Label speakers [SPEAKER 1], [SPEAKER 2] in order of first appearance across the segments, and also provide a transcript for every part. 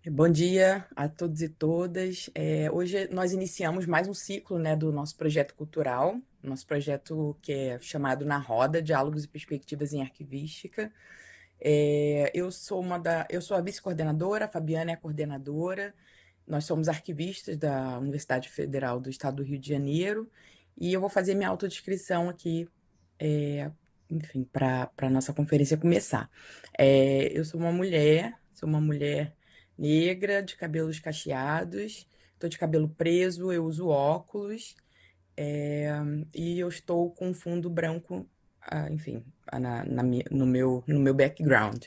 [SPEAKER 1] Bom dia a todos e todas. Hoje nós iniciamos mais um ciclo, né, do nosso projeto cultural, nosso projeto que é chamado Na Roda, Diálogos e Perspectivas em Arquivística. Eu sou a vice-coordenadora, a Fabiana é a coordenadora. Nós somos arquivistas da Universidade Federal do Estado do Rio de Janeiro e eu vou fazer minha autodescrição aqui, é, enfim, para a nossa conferência começar. Eu sou uma mulher negra, de cabelos cacheados, estou de cabelo preso, eu uso óculos, é, e eu estou com um fundo branco, enfim, no meu background.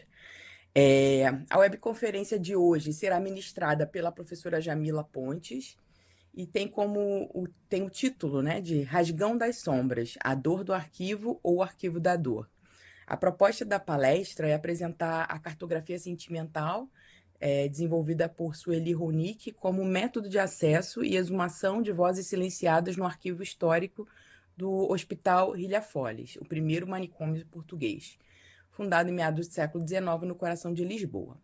[SPEAKER 1] A webconferência de hoje será ministrada pela professora Jamila Pontes e tem o título, né, de Rasgão das Sombras, a dor do arquivo ou o arquivo da dor. A proposta da palestra é apresentar a cartografia sentimental, desenvolvida por Sueli Ronick, como método de acesso e exumação de vozes silenciadas no arquivo histórico do Hospital Ilha-Foles, o primeiro manicômio português, fundado em meados do século XIX no coração de Lisboa.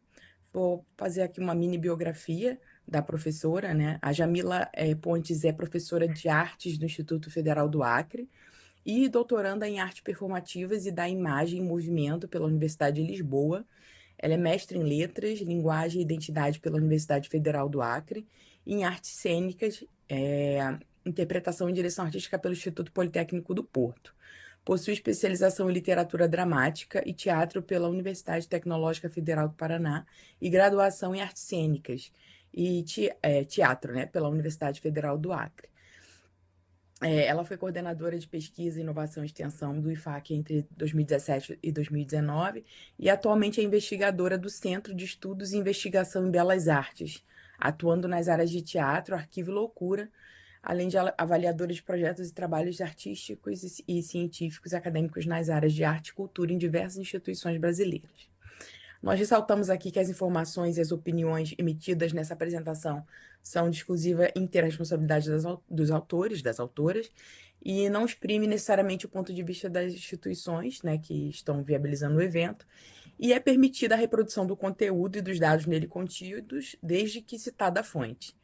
[SPEAKER 1] Vou fazer aqui uma mini biografia da professora, né? A Jamila Pontes é professora de artes do Instituto Federal do Acre e doutoranda em artes performativas e da imagem em movimento pela Universidade de Lisboa. Ela é mestre em letras, linguagem e identidade pela Universidade Federal do Acre, e em artes cênicas, interpretação e direção artística pelo Instituto Politécnico do Porto. Possui especialização em literatura dramática e teatro pela Universidade Tecnológica Federal do Paraná e graduação em artes cênicas e teatro, né, pela Universidade Federal do Acre. Ela foi coordenadora de pesquisa, inovação e extensão do IFAC entre 2017 e 2019 e atualmente é investigadora do Centro de Estudos e Investigação em Belas Artes, atuando nas áreas de teatro, arquivo e loucura, além de avaliadora de projetos e trabalhos artísticos e científicos acadêmicos nas áreas de arte e cultura em diversas instituições brasileiras. Nós ressaltamos aqui que as informações e as opiniões emitidas nessa apresentação são de exclusiva e inteira responsabilidade dos autores, das autoras, e não exprime necessariamente o ponto de vista das instituições, né, que estão viabilizando o evento, e é permitida a reprodução do conteúdo e dos dados nele contidos, desde que citada a fonte.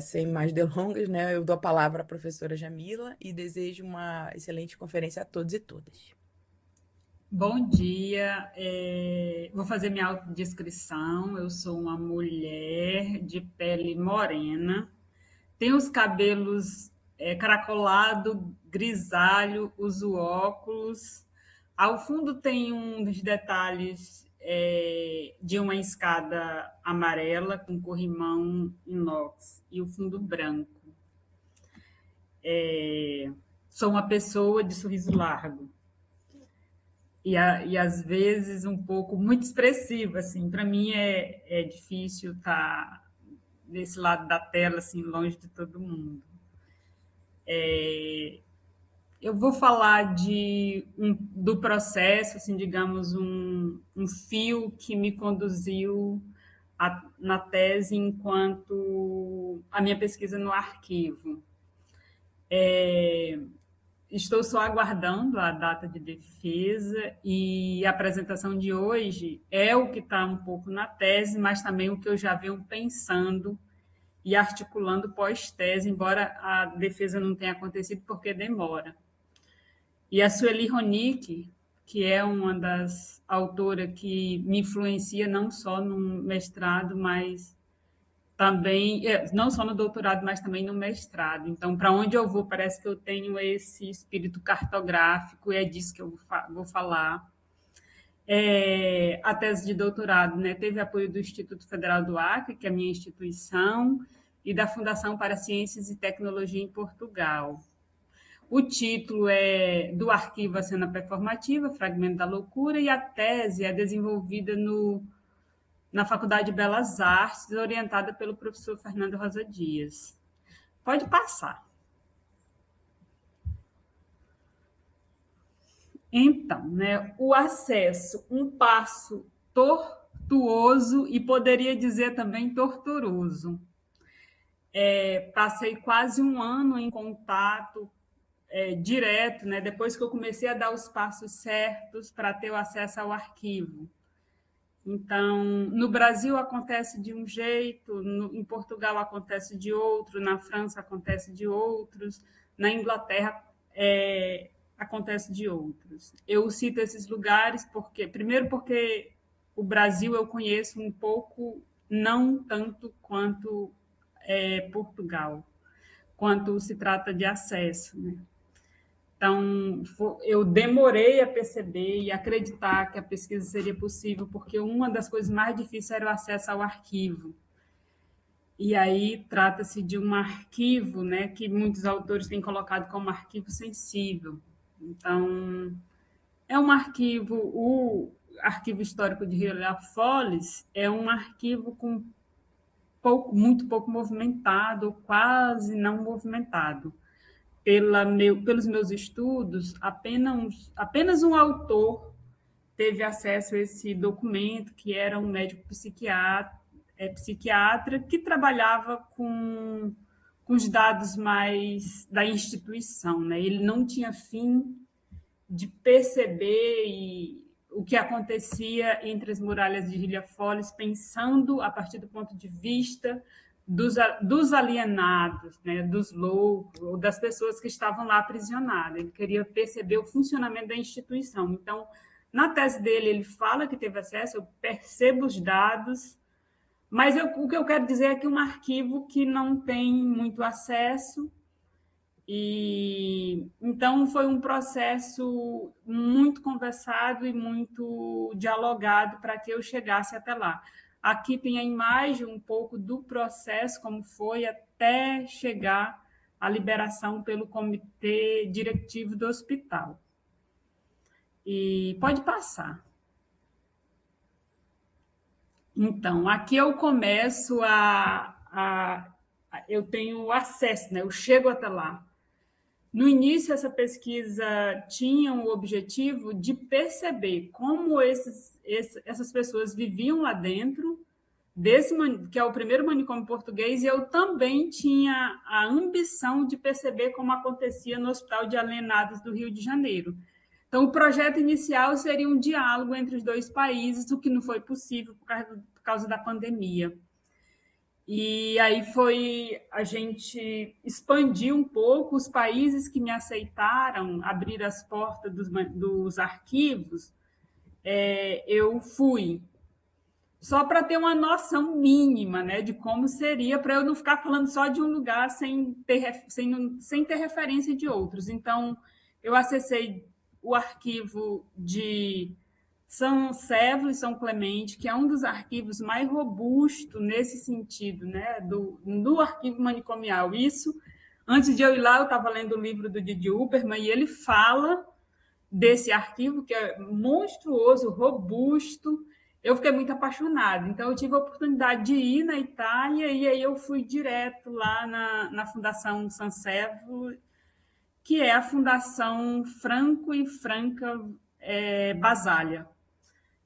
[SPEAKER 1] Sem mais delongas, né, eu dou a palavra à professora Jamila e desejo uma excelente conferência a todos e todas.
[SPEAKER 2] Bom dia, vou fazer minha autodescrição. Eu sou uma mulher de pele morena, tenho os cabelos caracolado, grisalho, uso óculos. Ao fundo tem uns detalhes de uma escada amarela com corrimão inox e o fundo branco. Sou uma pessoa de sorriso largo. E às vezes um pouco muito expressiva, assim. Para mim é difícil estar desse lado da tela, assim, longe de todo mundo. Eu vou falar do processo, assim, digamos, um fio que me conduziu na tese enquanto a minha pesquisa no arquivo. Estou só aguardando a data de defesa e a apresentação de hoje é o que está um pouco na tese, mas também o que eu já venho pensando e articulando pós-tese, embora a defesa não tenha acontecido porque demora. E a Sueli Ronick, que é uma das autoras que me influencia não só no mestrado, mas também, não só no doutorado, mas também no mestrado. Então, para onde eu vou, parece que eu tenho esse espírito cartográfico, e é disso que eu vou falar. A tese de doutorado, né, teve apoio do Instituto Federal do Acre, que é a minha instituição, e da Fundação para Ciências e Tecnologia em Portugal. O título é Do Arquivo à Cena Performativa, Fragmento da Loucura, e a tese é desenvolvida na Faculdade de Belas Artes, orientada pelo professor Fernando Rosa Dias. Pode passar. Então, né, o acesso, um passo tortuoso e poderia dizer também torturoso. Passei quase um ano em contato direto, né, depois que eu comecei a dar os passos certos para ter o acesso ao arquivo. Então, no Brasil acontece de um jeito, em Portugal acontece de outro, na França acontece de outros, na Inglaterra acontece de outros. Eu cito esses lugares porque, primeiro, porque o Brasil eu conheço um pouco, não tanto quanto Portugal, quanto se trata de acesso, né? Então, eu demorei a perceber e acreditar que a pesquisa seria possível, porque uma das coisas mais difíceis era o acesso ao arquivo. E aí trata-se de um arquivo, né, que muitos autores têm colocado como arquivo sensível. Então, é um arquivo, o arquivo histórico de Hierapolis é um arquivo com muito pouco movimentado, quase não movimentado. Pelos meus estudos, apenas um autor teve acesso a esse documento, que era um médico psiquiatra que trabalhava com os dados mais da instituição, né? Ele não tinha fim de perceber o que acontecia entre as muralhas de Hierapolis, pensando a partir do ponto de vista dos alienados, né, dos loucos, ou das pessoas que estavam lá aprisionadas. Ele queria perceber o funcionamento da instituição. Então, na tese dele, ele fala que teve acesso, eu percebo os dados, mas o que eu quero dizer é que um arquivo que não tem muito acesso, e então foi um processo muito conversado e muito dialogado para que eu chegasse até lá. Aqui tem a imagem um pouco do processo, como foi até chegar à liberação pelo comitê diretivo do hospital. E pode passar. Então, aqui eu começo eu tenho acesso, né? Eu chego até lá. No início, essa pesquisa tinha o objetivo de perceber como essas pessoas viviam lá dentro, que é o primeiro manicômio português, e eu também tinha a ambição de perceber como acontecia no Hospital de Alienados do Rio de Janeiro. Então, o projeto inicial seria um diálogo entre os dois países, o que não foi possível por causa da pandemia. E aí a gente expandiu um pouco os países que me aceitaram abrir as portas dos arquivos. Eu fui só para ter uma noção mínima, né, de como seria, para eu não ficar falando só de um lugar sem ter referência de outros. Então, eu acessei o arquivo de São Servo e São Clemente, que é um dos arquivos mais robustos nesse sentido, né, do arquivo manicomial. Isso, antes de eu ir lá, eu estava lendo o livro do Didi Huberman e ele fala desse arquivo que é monstruoso, robusto. Eu fiquei muito apaixonada. Então, eu tive a oportunidade de ir na Itália e aí eu fui direto lá na Fundação San Servo, que é a Fundação Franco e Franca Basaglia.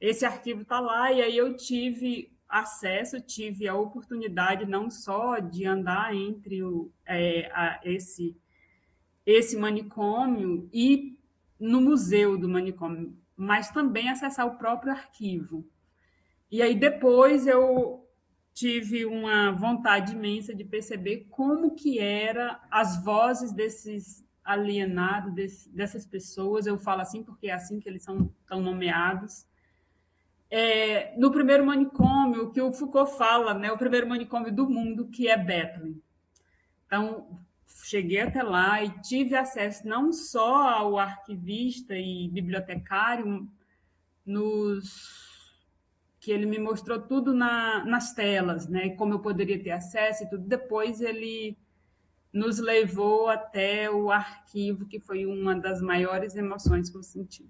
[SPEAKER 2] Esse arquivo está lá e aí eu tive acesso, tive a oportunidade não só de andar entre esse manicômio e no museu do manicômio, mas também acessar o próprio arquivo. E aí depois eu tive uma vontade imensa de perceber como que era as vozes desses alienados, dessas pessoas. Eu falo assim porque é assim que eles estão nomeados. No primeiro manicômio, o que o Foucault fala, né, o primeiro manicômio do mundo, que é Bethlehem. Então, cheguei até lá e tive acesso não só ao arquivista e bibliotecário, que ele me mostrou tudo nas telas, né, como eu poderia ter acesso e tudo. Depois ele nos levou até o arquivo, que foi uma das maiores emoções que eu senti.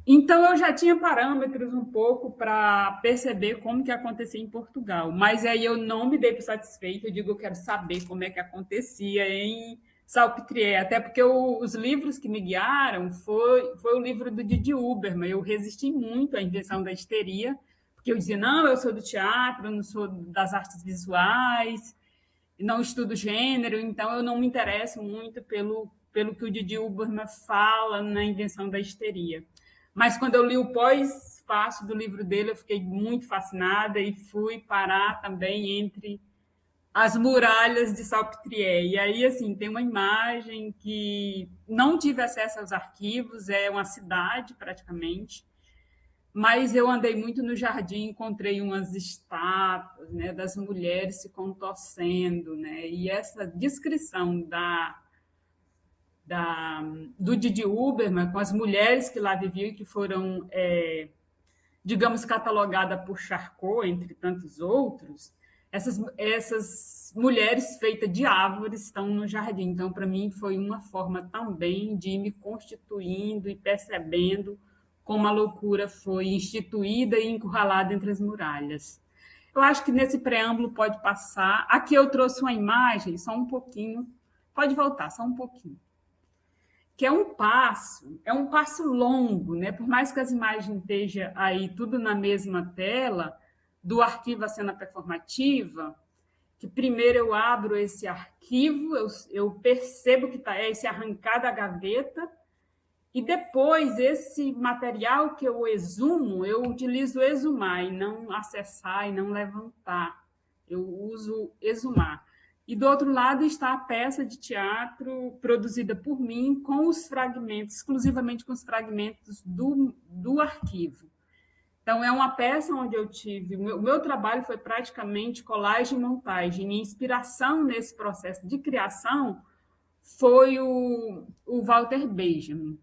[SPEAKER 2] Então, eu já tinha parâmetros um pouco para perceber como que acontecia em Portugal, mas aí eu não me dei por satisfeita, eu digo, eu quero saber como é que acontecia em Salpêtrière, até porque os livros que me guiaram foi o livro do Didi Huberman. Eu resisti muito à invenção da histeria, porque eu dizia, não, eu sou do teatro, eu não sou das artes visuais, não estudo gênero, então eu não me interesso muito pelo que o Didi Huberman fala na invenção da histeria. Mas quando eu li o pós-fácil do livro dele, eu fiquei muito fascinada e fui parar também entre as muralhas de Salpêtrière. E aí, assim, tem uma imagem que não tive acesso aos arquivos, é uma cidade praticamente, mas eu andei muito no jardim, encontrei umas estátuas, né, das mulheres se contorcendo, né, e essa descrição da, do Didi Huberman com as mulheres que lá viviam e que foram, digamos, catalogadas por Charcot, entre tantos outros, essas mulheres feitas de árvores estão no jardim. Então, para mim, foi uma forma também de ir me constituindo e percebendo como a loucura foi instituída e encurralada entre as muralhas. Eu acho que nesse preâmbulo pode passar. Aqui eu trouxe uma imagem, só um pouquinho. Pode voltar, só um pouquinho. Que é um passo longo, né? Por mais que as imagens estejam aí tudo na mesma tela, do arquivo A Cena Performativa, que primeiro eu abro esse arquivo, eu percebo que é esse arrancar da gaveta, e depois esse material que eu exumo, eu utilizo exumar e não acessar e não levantar. Eu uso exumar. E do outro lado está a peça de teatro produzida por mim com os fragmentos, exclusivamente com os fragmentos do arquivo. Então, é uma peça onde eu tive... O meu trabalho foi praticamente colagem e montagem. Minha inspiração nesse processo de criação foi o Walter Benjamin.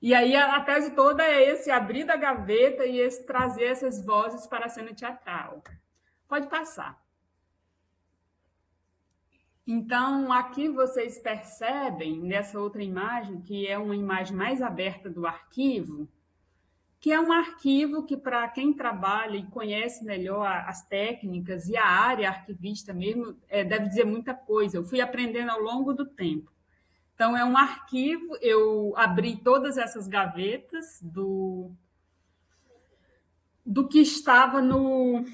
[SPEAKER 2] E aí a tese toda é esse abrir da gaveta e esse trazer essas vozes para a cena teatral. Pode passar. Então, aqui vocês percebem, nessa outra imagem, que é uma imagem mais aberta do arquivo, que é um arquivo que, para quem trabalha e conhece melhor as técnicas e a área arquivista mesmo, deve dizer muita coisa. Eu fui aprendendo ao longo do tempo. Então, é um arquivo, eu abri todas essas gavetas do que estava no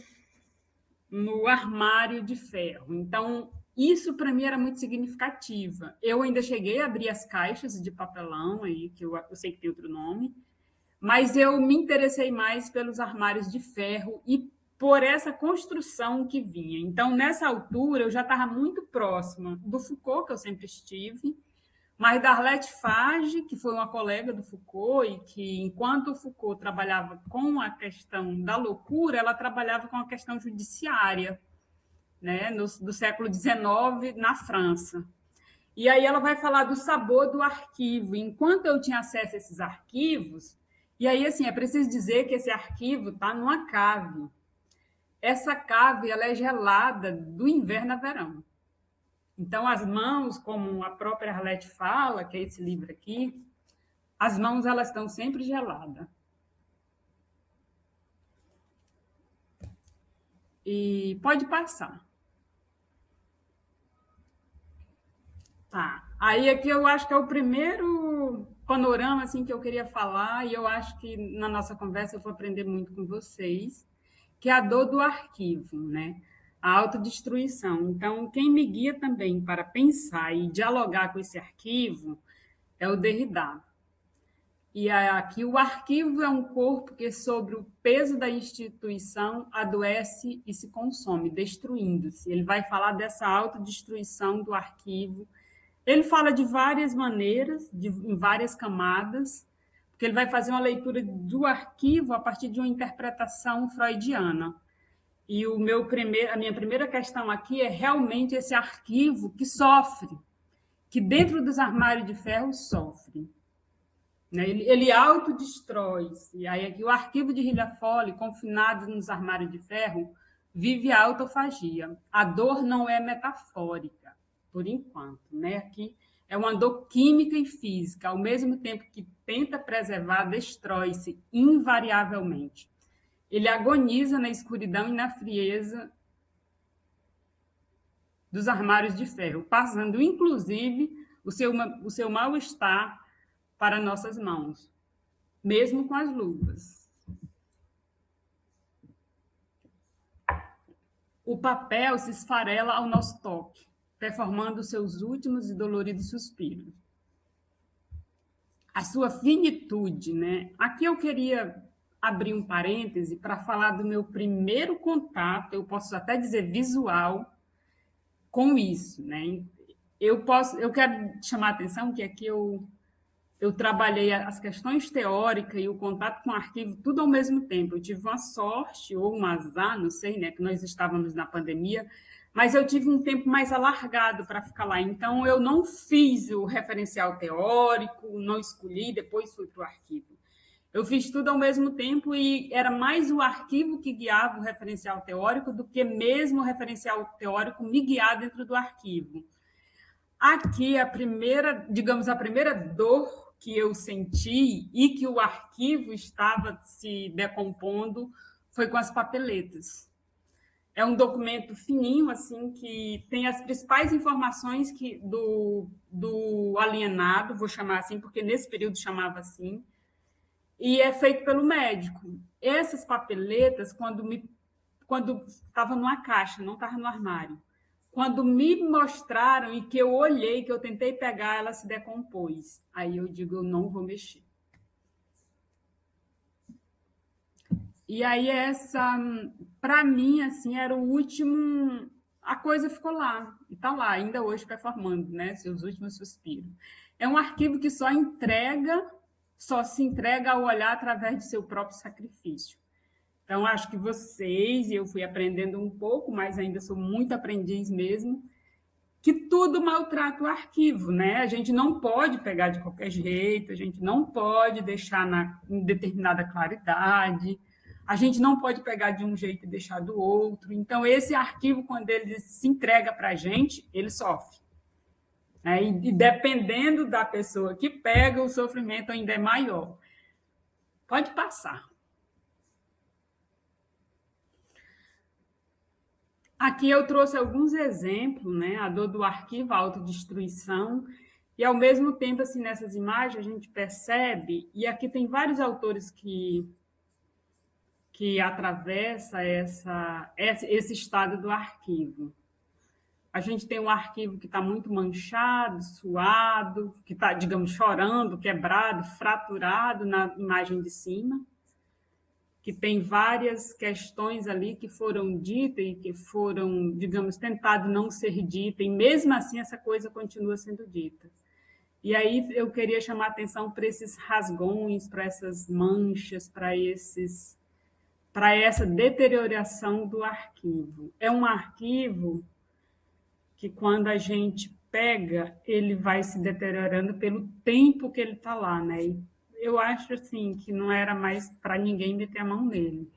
[SPEAKER 2] armário de ferro. Então, isso para mim era muito significativa. Eu ainda cheguei a abrir as caixas de papelão, aí, que eu sei que tem outro nome, mas eu me interessei mais pelos armários de ferro e por essa construção que vinha. Então, nessa altura, eu já estava muito próxima do Foucault, que eu sempre estive, mas da Arlette Fage, que foi uma colega do Foucault e que, enquanto o Foucault trabalhava com a questão da loucura, ela trabalhava com a questão judiciária, né, do século XIX, na França. E aí ela vai falar do sabor do arquivo. Enquanto eu tinha acesso a esses arquivos, e aí, assim, é preciso dizer que esse arquivo está numa cave. Essa cave ela é gelada do inverno a verão. Então, as mãos, como a própria Arlette fala, que é esse livro aqui, as mãos elas estão sempre geladas. E pode passar. Tá. Aí aqui eu acho que é o primeiro panorama assim que eu queria falar, e eu acho que na nossa conversa eu vou aprender muito com vocês, que é a dor do arquivo, né? A autodestruição. Então, quem me guia também para pensar e dialogar com esse arquivo é o Derrida. E aqui o arquivo é um corpo que, sobre o peso da instituição, adoece e se consome, destruindo-se. Ele vai falar dessa autodestruição do arquivo. Ele fala de várias maneiras, em várias camadas, porque ele vai fazer uma leitura do arquivo a partir de uma interpretação freudiana. E a minha primeira questão aqui é realmente esse arquivo que sofre, que dentro dos armários de ferro sofre. Ele autodestrói-se. E aí aqui o arquivo de Hilliard-Foley, confinado nos armários de ferro, vive a autofagia. A dor não é metafórica, por enquanto, né? Aqui é uma dor química e física, ao mesmo tempo que tenta preservar, destrói-se invariavelmente. Ele agoniza na escuridão e na frieza dos armários de ferro, passando, inclusive, o seu mal-estar para nossas mãos, mesmo com as luvas. O papel se esfarela ao nosso toque, performando seus últimos e doloridos suspiros. a sua finitude, né? Aqui eu queria abrir um parêntese para falar do meu primeiro contato, eu posso até dizer visual, com isso, né? Eu quero chamar a atenção que aqui eu trabalhei as questões teóricas e o contato com o arquivo tudo ao mesmo tempo. Eu tive uma sorte ou um azar, não sei, né, que nós estávamos na pandemia, mas eu tive um tempo mais alargado para ficar lá. Então, eu não fiz o referencial teórico, não escolhi, depois fui para o arquivo. Eu fiz tudo ao mesmo tempo e era mais o arquivo que guiava o referencial teórico do que mesmo o referencial teórico me guiar dentro do arquivo. Aqui, a primeira dor que eu senti e que o arquivo estava se decompondo foi com as papeletas. É um documento fininho, assim, que tem as principais informações do alienado, vou chamar assim, porque nesse período chamava assim, e é feito pelo médico. Essas papeletas, quando estava numa caixa, não estava no armário, quando me mostraram e que eu olhei, que eu tentei pegar, ela se decompôs. Aí eu digo, eu não vou mexer. E aí para mim, assim, era o último... A coisa ficou lá, e está lá, ainda hoje performando, né? Seus últimos suspiros. É um arquivo que só se entrega ao olhar através de seu próprio sacrifício. Então, acho que vocês, e eu fui aprendendo um pouco, mas ainda sou muito aprendiz mesmo, que tudo maltrata o arquivo, né? A gente não pode pegar de qualquer jeito, a gente não pode deixar em determinada claridade, a gente não pode pegar de um jeito e deixar do outro. Então, esse arquivo, quando ele se entrega para a gente, ele sofre. E dependendo da pessoa que pega, o sofrimento ainda é maior. Pode passar. Aqui eu trouxe alguns exemplos, né? A dor do arquivo, a autodestruição, e ao mesmo tempo, assim, nessas imagens a gente percebe, e aqui tem vários autores que atravessa esse estado do arquivo. A gente tem um arquivo que está muito manchado, suado, que está, digamos, chorando, quebrado, fraturado na imagem de cima, que tem várias questões ali que foram ditas e que foram, digamos, tentado não ser dita, e mesmo assim essa coisa continua sendo dita. E aí eu queria chamar a atenção para esses rasgões, para essas manchas, para essa deterioração do arquivo. É um arquivo que, quando a gente pega, ele vai se deteriorando pelo tempo que ele está lá, né? E eu acho assim que não era mais para ninguém meter a mão nele.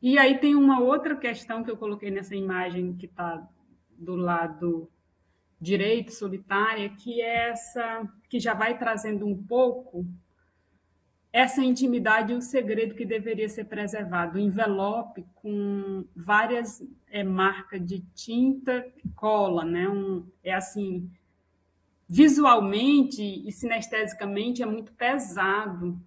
[SPEAKER 2] E aí tem uma outra questão que eu coloquei nessa imagem que está do lado direito, solitária, que é essa, que já vai trazendo um pouco essa intimidade e o segredo que deveria ser preservado. O envelope com várias marcas de tinta e cola, né? É assim, visualmente e sinestesicamente é muito pesado.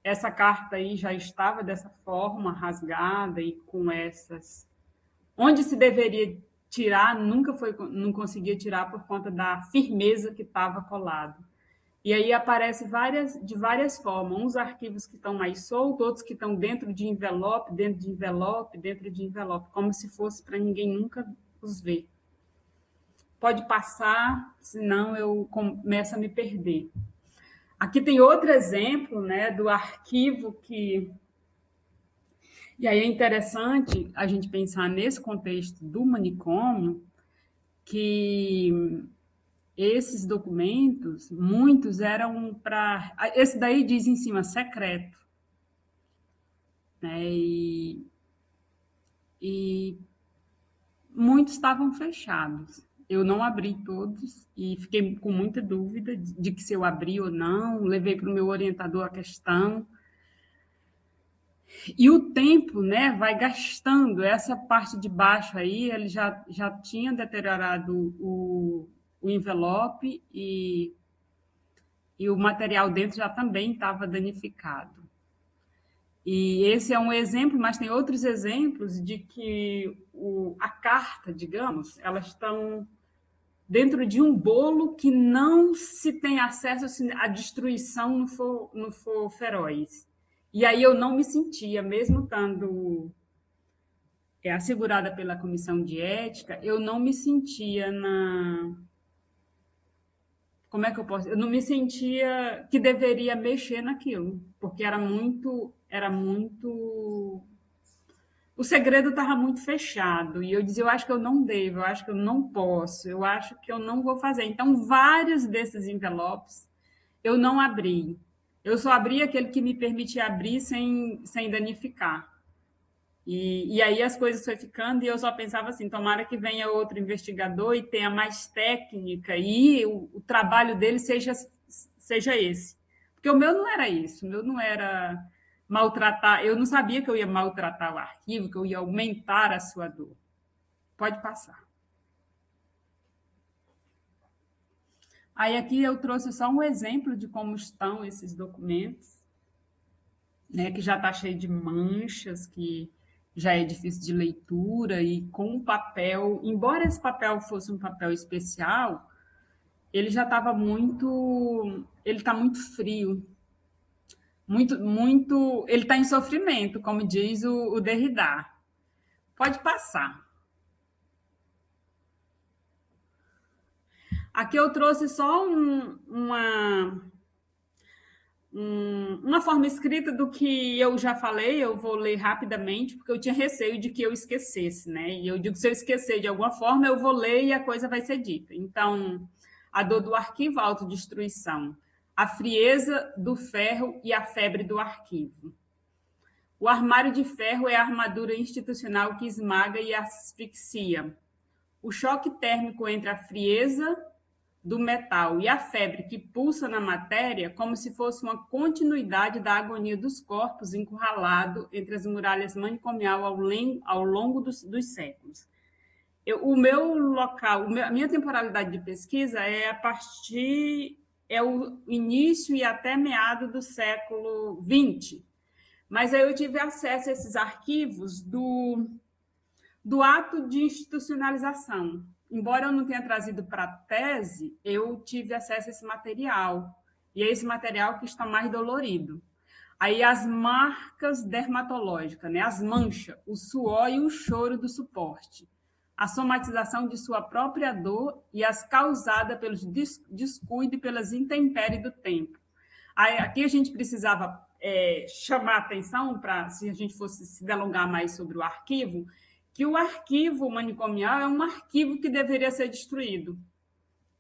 [SPEAKER 2] Essa carta aí já estava dessa forma, rasgada e com essas... Onde se deveria tirar, não conseguia tirar por conta da firmeza que estava colado. E aí aparece de várias formas, uns arquivos que estão mais soltos, outros que estão dentro de envelope, dentro de envelope, dentro de envelope, como se fosse para ninguém nunca os ver. Pode passar, senão eu começo a me perder. Aqui tem outro exemplo, né, do arquivo que... E aí é interessante a gente pensar nesse contexto do manicômio, que esses documentos, muitos eram para... Esse daí diz em cima, secreto. Né? E muitos estavam fechados. Eu não abri todos e fiquei com muita dúvida de que se eu abri ou não. Levei para o meu orientador a questão. E o tempo, né, vai gastando. Essa parte de baixo aí, ele já tinha deteriorado o envelope e o material dentro já também estava danificado. E esse é um exemplo, mas tem outros exemplos de que a carta, digamos, elas estão dentro de um bolo que não se tem acesso se a destruição não for feroz. E aí eu não me sentia, mesmo estando assegurada pela comissão de ética, eu não me sentia na... Como é que eu posso? Eu não me sentia que deveria mexer naquilo, porque era muito... O segredo estava muito fechado, e eu dizia, eu acho que eu não devo, eu acho que eu não posso, eu acho que eu não vou fazer. Então, vários desses envelopes eu não abri. Eu só abri aquele que me permitia abrir sem danificar. E aí as coisas foi ficando, e eu só pensava assim, tomara que venha outro investigador e tenha mais técnica, e o trabalho dele seja esse. Porque o meu não era isso, o meu não era maltratar, eu não sabia que eu ia maltratar o arquivo, que eu ia aumentar a sua dor. Pode passar. Aí aqui eu trouxe só um exemplo de como estão esses documentos, né, que já está cheio de manchas, que já é difícil de leitura, e com papel, embora esse papel fosse um papel especial, ele já estava ele está muito frio, ele está em sofrimento, como diz o Derrida. Pode passar. Aqui eu trouxe só uma forma escrita do que eu já falei, eu vou ler rapidamente, porque eu tinha receio de que eu esquecesse, né? E eu digo, se eu esquecer de alguma forma, eu vou ler e a coisa vai ser dita. Então, a dor do arquivo, a autodestruição, a frieza do ferro e a febre do arquivo. O armário de ferro é a armadura institucional que esmaga e asfixia. O choque térmico entre a frieza do metal e a febre que pulsa na matéria, como se fosse uma continuidade da agonia dos corpos encurralado entre as muralhas manicomial ao longo dos séculos. O meu local, a minha temporalidade de pesquisa é o início e até meado do século XX. Mas aí eu tive acesso a esses arquivos do ato de institucionalização. Embora eu não tenha trazido para a tese, eu tive acesso a esse material. E é esse material que está mais dolorido. Aí as marcas dermatológicas, né? As manchas, o suor e o choro do suporte. A somatização de sua própria dor e as causadas pelos descuido e pelas intempéries do tempo. Aí, aqui a gente precisava chamar atenção, para se a gente fosse se delongar mais sobre o arquivo, que o arquivo manicomial é um arquivo que deveria ser destruído.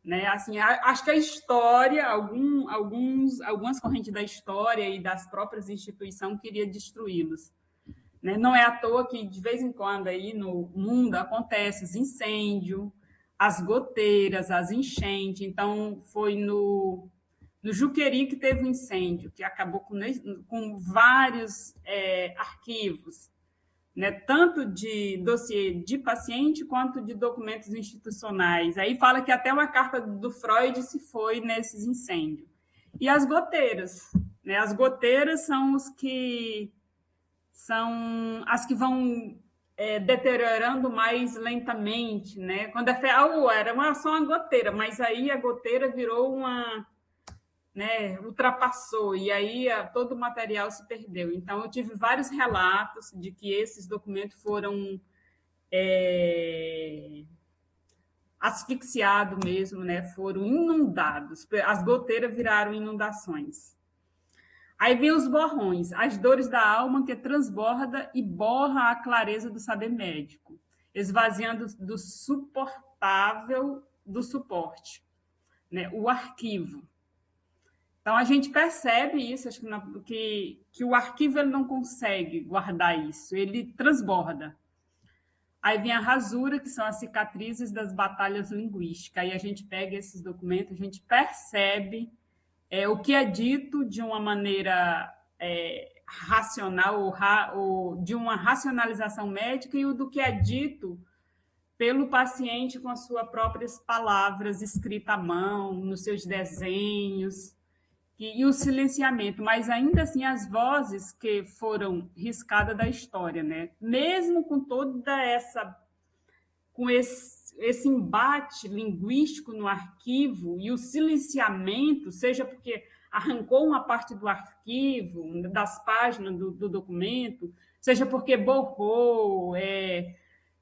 [SPEAKER 2] Né? Assim, acho que a história, algumas correntes da história e das próprias instituições queria destruí-los. Né? Não é à toa que, de vez em quando, aí no mundo acontece os incêndios, as goteiras, as enchentes. Então, foi no Juqueri que teve um incêndio, que acabou com vários arquivos, né, tanto de dossiê de paciente quanto de documentos institucionais. Aí fala que até uma carta do Freud se foi nesses incêndios. E as goteiras, né? As goteiras são as que vão deteriorando mais lentamente, né? Quando era só uma goteira, mas aí a goteira virou né, ultrapassou, e aí todo o material se perdeu. Então, eu tive vários relatos de que esses documentos foram asfixiados mesmo, né, foram inundados, as goteiras viraram inundações. Aí vem os borrões, as dores da alma que transborda e borra a clareza do saber médico, esvaziando do suportável do suporte, né, o arquivo. Então, a gente percebe isso, acho que o arquivo ele não consegue guardar isso, ele transborda. Aí vem a rasura, que são as cicatrizes das batalhas linguísticas. Aí a gente pega esses documentos, a gente percebe o que é dito de uma maneira racional ou de uma racionalização médica e o do que é dito pelo paciente com as suas próprias palavras, escrita à mão, nos seus desenhos. E o silenciamento, mas ainda assim as vozes que foram riscadas da história, né? Mesmo com toda esse embate linguístico no arquivo e o silenciamento, seja porque arrancou uma parte do arquivo, das páginas do documento, seja porque borrou,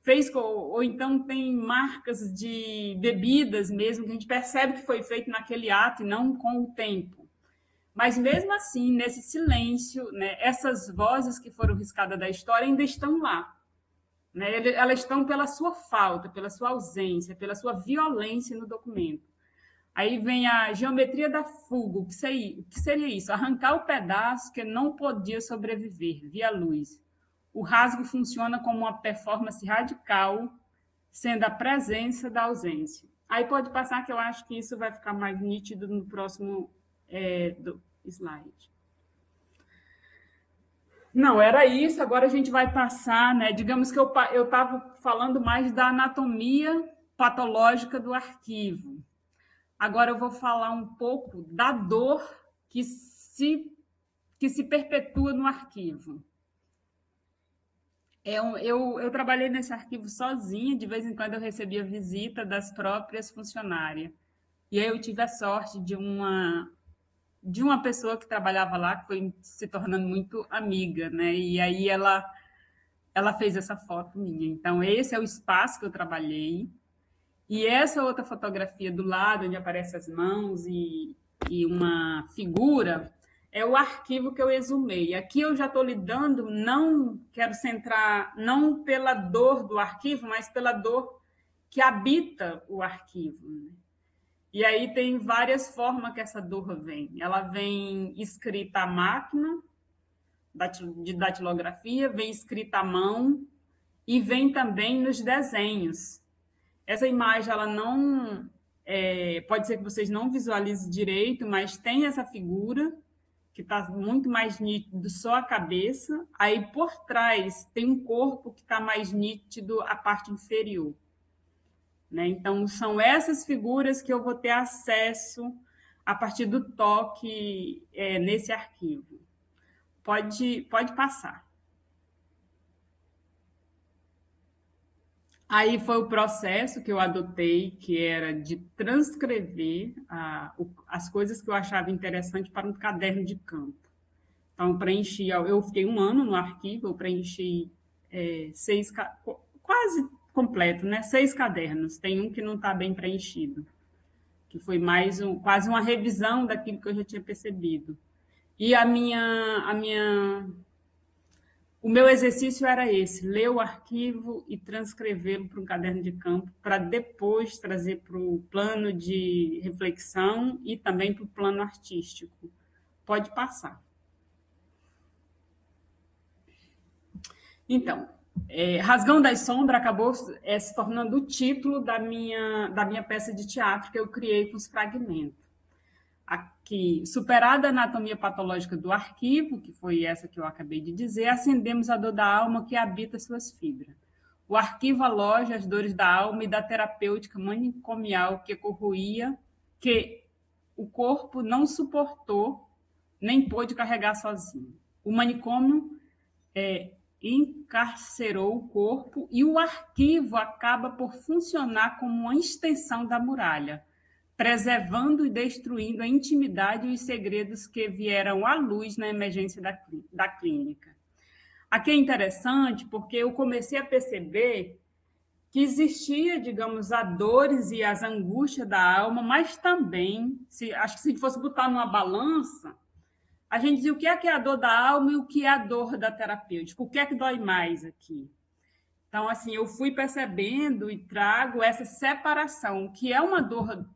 [SPEAKER 2] fez, ou então tem marcas de bebidas mesmo, que a gente percebe que foi feito naquele ato e não com o tempo. Mas, mesmo assim, nesse silêncio, né, essas vozes que foram riscadas da história ainda estão lá. Né? Elas estão pela sua falta, pela sua ausência, pela sua violência no documento. Aí vem a geometria da fuga. O que seria isso? Arrancar o pedaço que não podia sobreviver via luz. O rasgo funciona como uma performance radical, sendo a presença da ausência. Aí pode passar, que eu acho que isso vai ficar mais nítido no próximo slide. Não, era isso. Agora a gente vai passar, né? Digamos que eu estava falando mais da anatomia patológica do arquivo. Agora eu vou falar um pouco da dor que se perpetua no arquivo. Eu trabalhei nesse arquivo sozinha, de vez em quando eu recebia visita das próprias funcionárias. E aí eu tive a sorte de uma pessoa que trabalhava lá, que foi se tornando muito amiga, né? E aí ela fez essa foto minha. Então, esse é o espaço que eu trabalhei. E essa outra fotografia do lado, onde aparecem as mãos e uma figura, é o arquivo que eu exumei. Aqui eu já estou lidando, não quero centrar, não pela dor do arquivo, mas pela dor que habita o arquivo, né? E aí tem várias formas que essa dor vem. Ela vem escrita à máquina, de datilografia, vem escrita à mão e vem também nos desenhos. Essa imagem, ela não... pode ser que vocês não visualizem direito, mas tem essa figura que está muito mais nítido só a cabeça. Aí, por trás, tem um corpo que está mais nítido a parte inferior. Né? Então, são essas figuras que eu vou ter acesso a partir do toque nesse arquivo. Pode passar. Aí foi o processo que eu adotei, que era de transcrever as coisas que eu achava interessante para um caderno de campo. Então, eu fiquei 1 ano no arquivo, eu preenchi quase completo, né? 6 cadernos. Tem um que não está bem preenchido, que foi mais quase uma revisão daquilo que eu já tinha percebido. E o meu exercício era esse: ler o arquivo e transcrevê-lo para um caderno de campo, para depois trazer para o plano de reflexão e também para o plano artístico. Pode passar. Então, Rasgão das Sombras acabou se tornando o título da minha peça de teatro que eu criei com os fragmentos. Aqui, superada a anatomia patológica do arquivo, que foi essa que eu acabei de dizer, acendemos a dor da alma que habita suas fibras. O arquivo aloja as dores da alma e da terapêutica manicomial que corroía, que o corpo não suportou, nem pôde carregar sozinho. O manicômio encarcerou o corpo e o arquivo acaba por funcionar como uma extensão da muralha, preservando e destruindo a intimidade e os segredos que vieram à luz na emergência da clínica. Aqui é interessante porque eu comecei a perceber que existia, digamos, as dores e as angústias da alma, mas também, acho que se fosse botar numa balança, a gente dizia o que é a dor da alma e o que é a dor da terapêutica, o que é que dói mais aqui. Então, assim, eu fui percebendo e trago essa separação, que é uma dor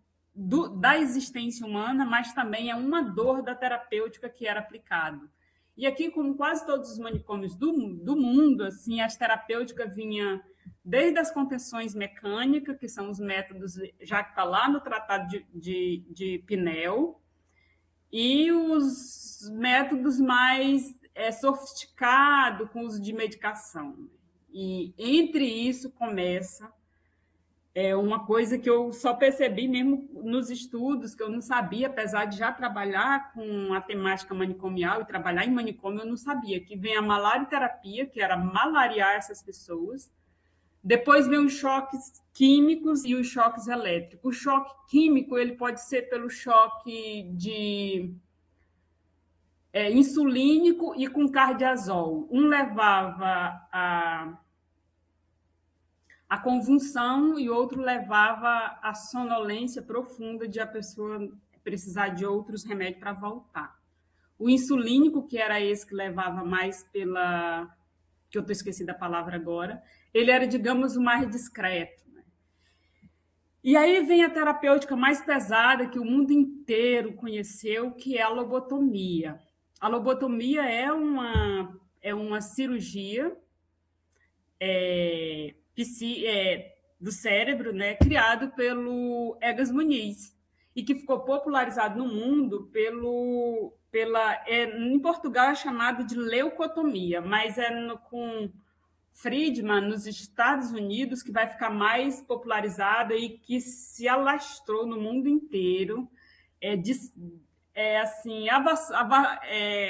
[SPEAKER 2] da existência humana, mas também é uma dor da terapêutica que era aplicado. E aqui, como quase todos os manicômios do mundo, assim, as terapêuticas vinham desde as contenções mecânicas, que são os métodos, já que está lá no Tratado de Pinel, e os métodos mais sofisticados, com uso de medicação. E entre isso começa uma coisa que eu só percebi mesmo nos estudos, que eu não sabia, apesar de já trabalhar com a temática manicomial e trabalhar em manicômio, eu não sabia, que vem a malarioterapia, que era malariar essas pessoas, Depois vem os choques químicos e os choques elétricos. O choque químico ele pode ser pelo choque de insulínico e com cardiazol. Um levava a convulsão e outro levava a sonolência profunda de a pessoa precisar de outros remédios para voltar. O insulínico, que era esse que levava mais pela... que eu estou esquecendo da palavra agora, ele era, digamos, o mais discreto. Né? E aí vem a terapêutica mais pesada que o mundo inteiro conheceu, que é a lobotomia. A lobotomia é uma cirurgia do cérebro, né, criado pelo Egas Muniz, e que ficou popularizado no mundo em Portugal é chamado de leucotomia, mas com Friedman, nos Estados Unidos, que vai ficar mais popularizada e que se alastrou no mundo inteiro,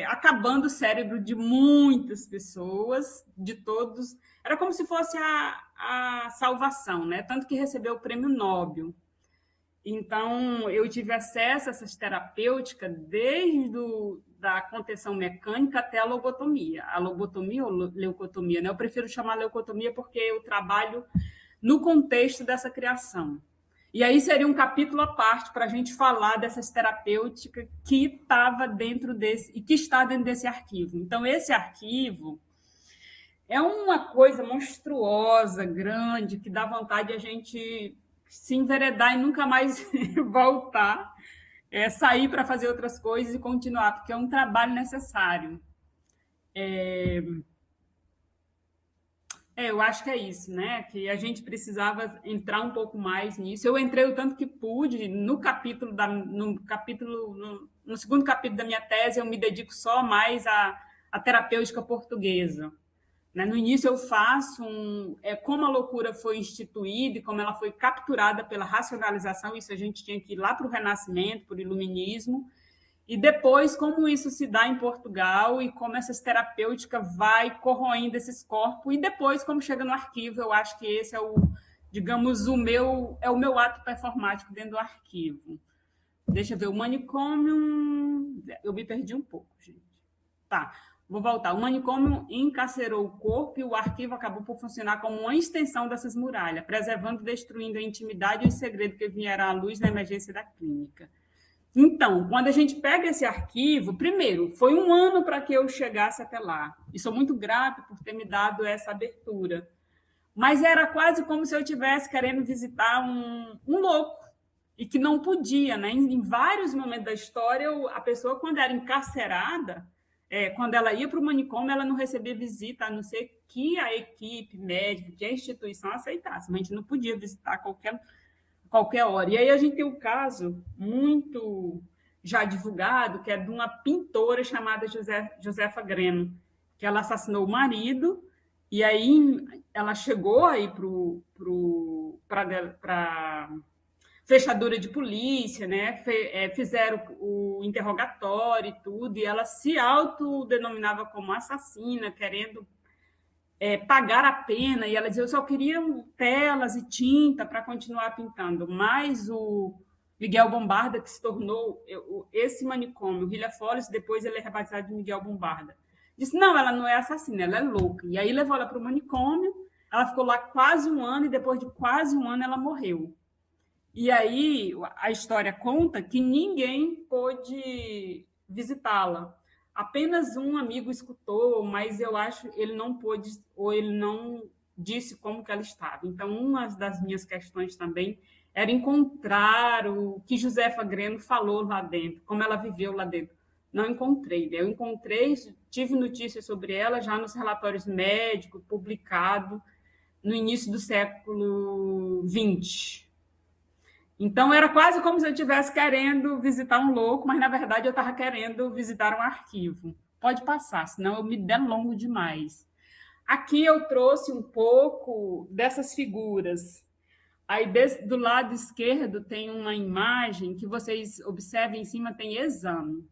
[SPEAKER 2] acabando o cérebro de muitas pessoas, de todos. Era como se fosse a salvação, né? Tanto que recebeu o prêmio Nobel. Então, eu tive acesso a essas terapêuticas desde da contenção mecânica até a lobotomia. A lobotomia ou leucotomia, né? Eu prefiro chamar leucotomia porque eu trabalho no contexto dessa criação. E aí seria um capítulo à parte para a gente falar dessas terapêuticas que estava dentro desse e que está dentro desse arquivo. Então, esse arquivo é uma coisa monstruosa, grande, que dá vontade de a gente se enveredar e nunca mais voltar, sair para fazer outras coisas e continuar, porque é um trabalho necessário. Eu acho que é isso, né? Que a gente precisava entrar um pouco mais nisso. Eu entrei o tanto que pude no segundo capítulo da minha tese, eu me dedico só mais à terapêutica portuguesa. Né? No início eu faço como a loucura foi instituída e como ela foi capturada pela racionalização, isso a gente tinha que ir lá para o Renascimento, para o Iluminismo, e depois como isso se dá em Portugal e como essa terapêutica vai corroendo esses corpos, e depois como chega no arquivo. Eu acho que esse é digamos, o meu ato performático dentro do arquivo. Deixa eu ver, o manicômio... Eu me perdi um pouco, gente. Tá, vou voltar. O manicômio encarcerou o corpo e o arquivo acabou por funcionar como uma extensão dessas muralhas, preservando e destruindo a intimidade e o segredo que vieram à luz na emergência da clínica. Então, quando a gente pega esse arquivo, primeiro, foi 1 ano para que eu chegasse até lá. E sou muito grata por ter me dado essa abertura. Mas era quase como se eu estivesse querendo visitar um louco, e que não podia. Né? Em vários momentos da história, a pessoa, quando era encarcerada, quando ela ia para o manicômio, ela não recebia visita, a não ser que a equipe médica, que a instituição aceitasse. Mas a gente não podia visitar qualquer hora. E aí a gente tem um caso muito já divulgado, que é de uma pintora chamada Josefa Greno, que ela assassinou o marido, e aí ela chegou aí para fechadura de polícia, né? Fizeram o interrogatório e tudo, e ela se autodenominava como assassina, querendo pagar a pena, e ela dizia: eu só queria telas e tinta para continuar pintando. Mas o Miguel Bombarda, que se tornou esse manicômio, o Hilha Folles, depois ele é rebatizado de Miguel Bombarda, disse: não, ela não é assassina, ela é louca. E aí levou ela para o manicômio, ela ficou lá quase 1 ano, e depois de quase 1 ano ela morreu. E aí a história conta que ninguém pôde visitá-la. Apenas um amigo escutou, mas eu acho que ele não pôde, ou ele não disse como que ela estava. Então, uma das minhas questões também era encontrar o que Josefa Greno falou lá dentro, como ela viveu lá dentro. Não encontrei. Eu encontrei, tive notícias sobre ela já nos relatórios médicos publicados no início do século XX. Então, era quase como se eu estivesse querendo visitar um louco, mas, na verdade, eu estava querendo visitar um arquivo. Pode passar, senão eu me delongo demais. Aqui eu trouxe um pouco dessas figuras. Aí, do lado esquerdo, tem uma imagem que vocês observem, em cima tem exame.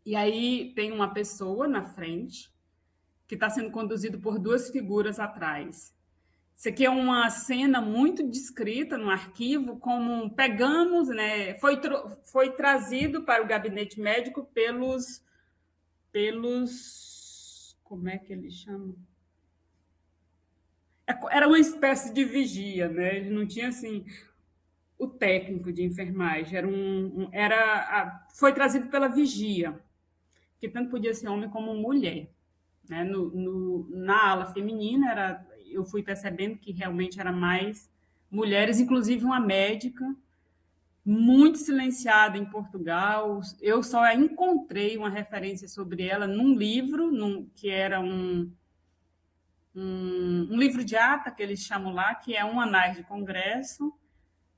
[SPEAKER 2] E aí tem uma pessoa na frente que está sendo conduzido por 2 figuras atrás. Isso aqui é uma cena muito descrita no arquivo, como pegamos, né, foi trazido para o gabinete médico pelos, como é que eles chamam? Era uma espécie de vigia, né? Ele não tinha assim o técnico de enfermagem, foi trazido pela vigia, que tanto podia ser homem como mulher. Né? Na ala feminina, eu fui percebendo que realmente era mais mulheres, inclusive uma médica, muito silenciada em Portugal. Eu só encontrei uma referência sobre ela num livro, que era um livro de ata, que eles chamam lá, que é um anais de congresso,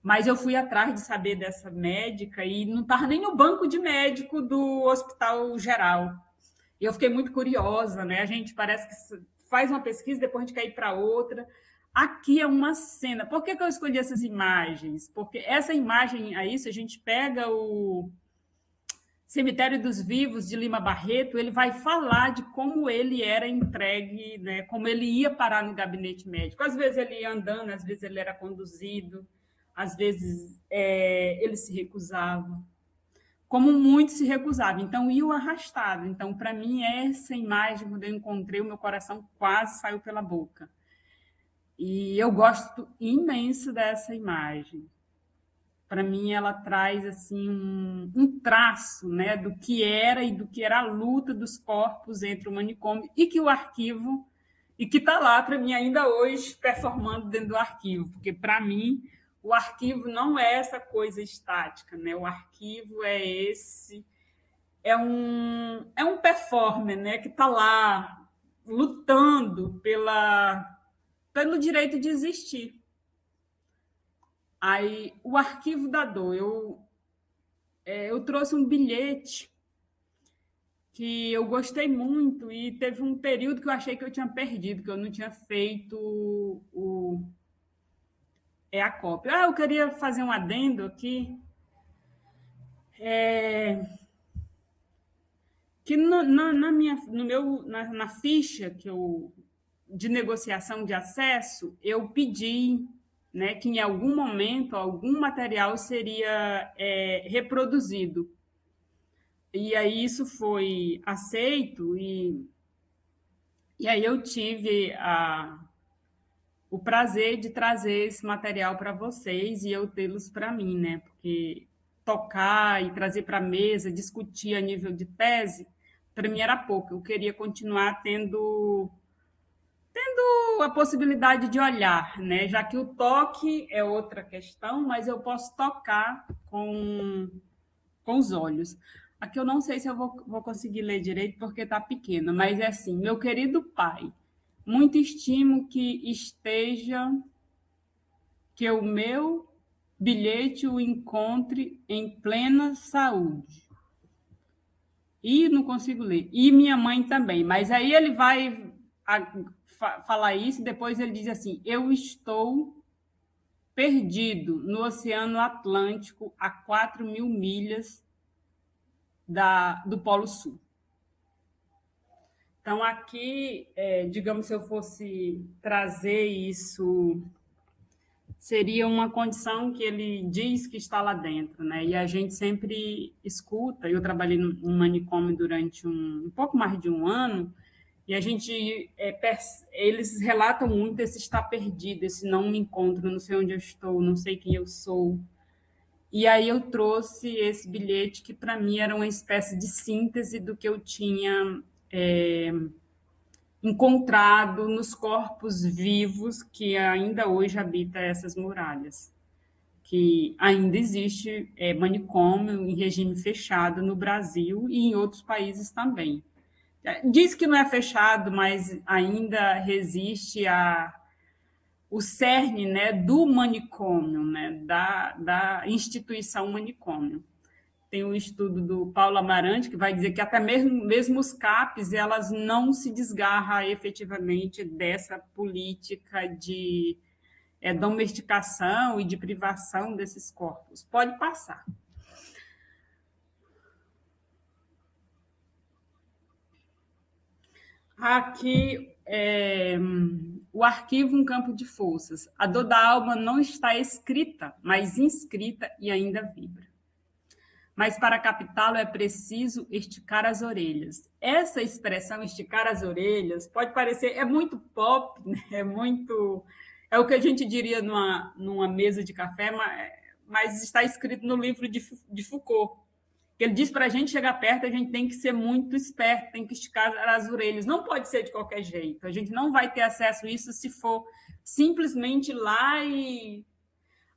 [SPEAKER 2] mas eu fui atrás de saber dessa médica e não estava nem no banco de médico do Hospital Geral. E eu fiquei muito curiosa, né? A gente parece que faz uma pesquisa, depois a gente quer ir para outra. Aqui é uma cena. Por que eu escolhi essas imagens? Porque essa imagem aí, se a gente pega o Cemitério dos Vivos de Lima Barreto, ele vai falar de como ele era entregue, né? Como ele ia parar no gabinete médico. Às vezes ele ia andando, às vezes ele era conduzido, às vezes ele se recusava, como muitos se recusavam. Então, iam arrastado. Então, para mim, essa imagem, quando eu encontrei, o meu coração quase saiu pela boca. E eu gosto imenso dessa imagem. Para mim, ela traz assim um traço, né, do que era e do que era a luta dos corpos entre o manicômio e que o arquivo, e que está lá para mim ainda hoje performando dentro do arquivo, porque para mim o arquivo não é essa coisa estática, né? O arquivo é um performer, né, que está lá lutando pelo direito de existir. Aí, o arquivo da dor, eu trouxe um bilhete que eu gostei muito e teve um período que eu achei que eu tinha perdido, que eu não tinha feito a cópia. Eu queria fazer um adendo aqui, que na ficha de negociação de acesso, eu pedi, né, que em algum momento algum material seria reproduzido. E aí isso foi aceito e aí eu tive o prazer de trazer esse material para vocês e eu tê-los para mim, né? Porque tocar e trazer para a mesa, discutir a nível de tese, para mim era pouco. Eu queria continuar tendo a possibilidade de olhar, né? Já que o toque é outra questão, mas eu posso tocar com os olhos. Aqui eu não sei se eu vou conseguir ler direito porque está pequeno, mas é assim: meu querido pai, muito estimo que o meu bilhete o encontre em plena saúde. E não consigo ler. E minha mãe também. Mas aí ele vai falar isso e depois ele diz assim: eu estou perdido no Oceano Atlântico a 4.000 milhas do Polo Sul. Então, aqui, digamos, se eu fosse trazer isso, seria uma condição que ele diz que está lá dentro, né? E a gente sempre escuta. Eu trabalhei num manicômio durante um pouco mais de um ano, e a gente, eles relatam muito esse estar perdido, esse não me encontro, não sei onde eu estou, não sei quem eu sou. E aí eu trouxe esse bilhete que, para mim, era uma espécie de síntese do que eu tinha encontrado nos corpos vivos que ainda hoje habitam essas muralhas, que ainda existe manicômio em regime fechado no Brasil e em outros países também. Diz que não é fechado, mas ainda resiste o cerne, né, do manicômio, né, da instituição manicômio. Tem um estudo do Paulo Amarante que vai dizer que até mesmo os CAPs elas não se desgarram efetivamente dessa política de domesticação e de privação desses corpos. Pode passar. Aqui o arquivo um campo de forças. A dor da alma não está escrita, mas inscrita e ainda vibra. Mas para captá-lo é preciso esticar as orelhas. Essa expressão, esticar as orelhas, pode parecer, é muito pop, né? É o que a gente diria numa mesa de café, mas está escrito no livro de Foucault. Ele diz para a gente chegar perto, a gente tem que ser muito esperto, tem que esticar as orelhas. Não pode ser de qualquer jeito. A gente não vai ter acesso a isso se for simplesmente lá e...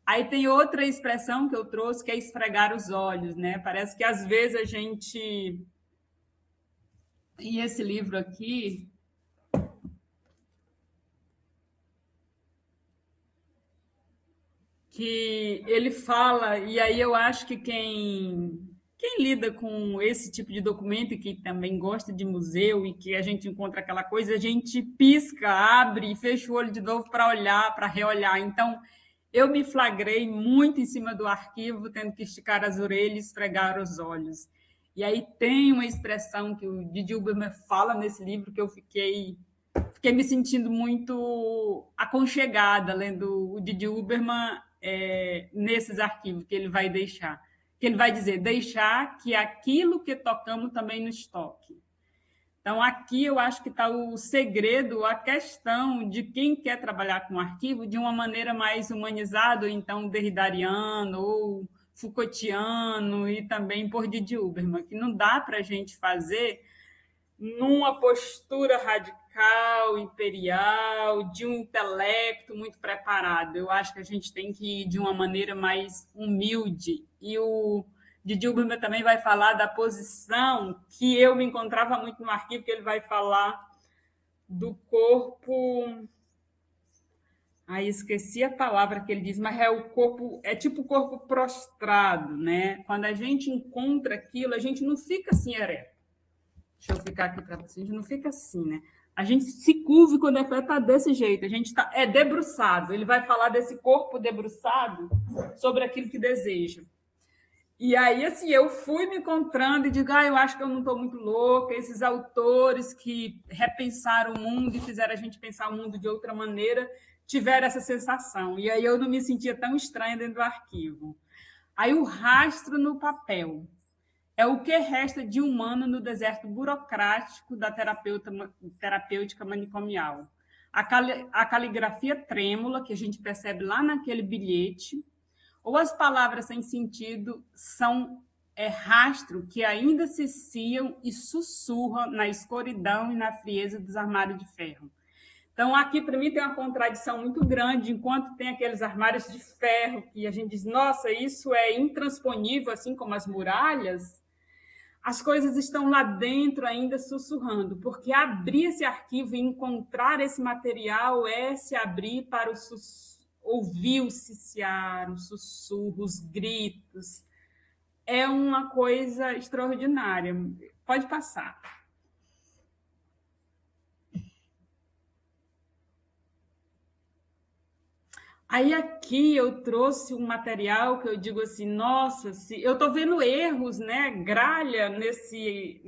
[SPEAKER 2] Aí tem outra expressão que eu trouxe, que é esfregar os olhos, né? Parece que às vezes a gente... E esse livro aqui... que ele fala, e aí eu acho que quem lida com esse tipo de documento e que também gosta de museu e que a gente encontra aquela coisa, a gente pisca, abre e fecha o olho de novo para olhar, para reolhar. Então, eu me flagrei muito em cima do arquivo, tendo que esticar as orelhas e esfregar os olhos. E aí tem uma expressão que o Didi Huberman fala nesse livro que eu fiquei me sentindo muito aconchegada lendo o Didi Huberman nesses arquivos que ele vai deixar. Que ele vai dizer, deixar que aquilo que tocamos também nos toque. Então, aqui eu acho que está o segredo, a questão de quem quer trabalhar com arquivo de uma maneira mais humanizada, ou então derridariano, ou Foucaultiano, e também por Didi Huberman, que não dá para a gente fazer numa postura radical, imperial, de um intelecto muito preparado. Eu acho que a gente tem que ir de uma maneira mais humilde. E o Didi Huberman também vai falar da posição que eu me encontrava muito no arquivo, que ele vai falar do corpo... Aí esqueci a palavra que ele diz, mas é o corpo, é tipo o corpo prostrado, né? Quando a gente encontra aquilo, a gente não fica assim ereto. Deixa eu ficar aqui para você, a gente não fica assim, né? A gente se curva quando é para estar desse jeito, a gente está debruçado. Ele vai falar desse corpo debruçado sobre aquilo que deseja. E aí, assim, eu fui me encontrando e digo, eu acho que eu não estou muito louca. Esses autores que repensaram o mundo e fizeram a gente pensar o mundo de outra maneira tiveram essa sensação. E aí eu não me sentia tão estranha dentro do arquivo. Aí o rastro no papel. É o que resta de humano no deserto burocrático da terapêutica manicomial. A caligrafia trêmula, que a gente percebe lá naquele bilhete, ou as palavras sem sentido são rastro que ainda se ciam e sussurram na escuridão e na frieza dos armários de ferro. Então, aqui, para mim, tem uma contradição muito grande, enquanto tem aqueles armários de ferro que a gente diz, nossa, isso é intransponível, assim como as muralhas, as coisas estão lá dentro ainda sussurrando, porque abrir esse arquivo e encontrar esse material é se abrir para ouvir o ciciar, os sussurros, os gritos. É uma coisa extraordinária. Pode passar. Aí aqui eu trouxe um material que eu digo assim, nossa, eu estou vendo erros, né? Gralha nesse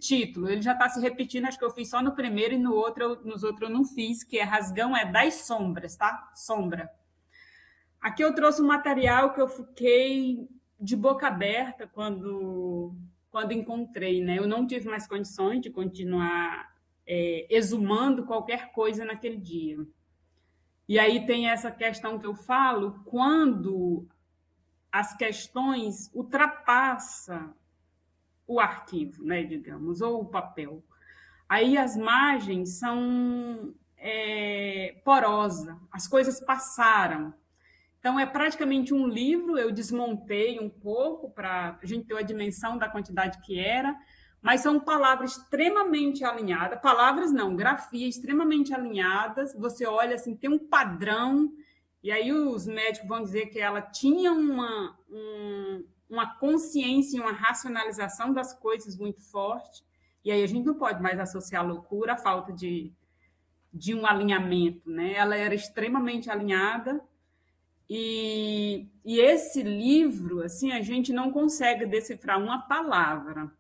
[SPEAKER 2] título. Ele já está se repetindo, acho que eu fiz só no primeiro e nos outros eu não fiz, que é Rasgão das sombras, tá? Sombra. Aqui eu trouxe um material que eu fiquei de boca aberta quando encontrei, né? Eu não tive mais condições de continuar exumando qualquer coisa naquele dia. E aí tem essa questão que eu falo, quando as questões ultrapassam o arquivo, né, digamos, ou o papel. Aí as margens são porosas, as coisas passaram. Então, é praticamente um livro, eu desmontei um pouco para a gente ter a dimensão da quantidade que era, mas são palavras extremamente alinhadas, palavras não, grafia extremamente alinhadas, você olha assim, tem um padrão, e aí os médicos vão dizer que ela tinha uma consciência e uma racionalização das coisas muito forte, e aí a gente não pode mais associar a loucura à falta de um alinhamento, né? Ela era extremamente alinhada, e esse livro, assim, a gente não consegue decifrar uma palavra.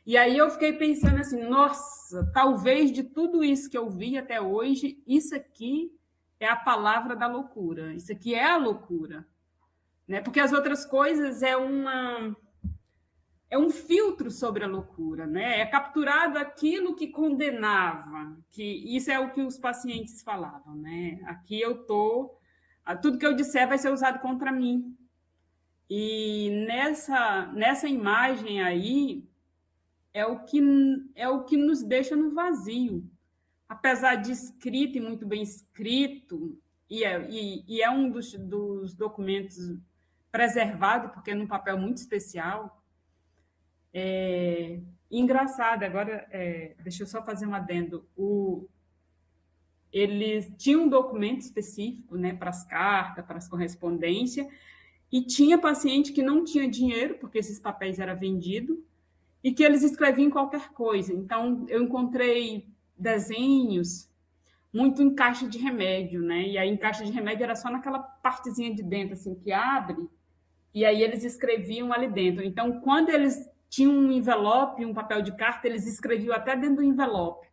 [SPEAKER 2] E aí eu fiquei pensando assim, nossa, talvez de tudo isso que eu vi até hoje, isso aqui é a palavra da loucura, isso aqui é a loucura, né? Porque as outras coisas é um filtro sobre a loucura, né? É capturado aquilo que condenava, que isso é o que os pacientes falavam, né? Aqui eu tô, tudo que eu disser vai ser usado contra mim. E nessa imagem aí é o que nos deixa no vazio. Apesar de escrito e muito bem escrito, e é um dos documentos preservado, porque é num papel muito especial. Engraçado, agora, deixa eu só fazer um adendo. Eles tinham um documento específico, né, para as cartas, para as correspondências, e tinha paciente que não tinha dinheiro, porque esses papéis eram vendidos, e que eles escreviam qualquer coisa. Então, eu encontrei desenhos muito em caixa de remédio, né? E aí, em caixa de remédio, era só naquela partezinha de dentro, assim, que abre, e aí eles escreviam ali dentro. Então, quando eles tinham um envelope, um papel de carta, eles escreviam até dentro do envelope.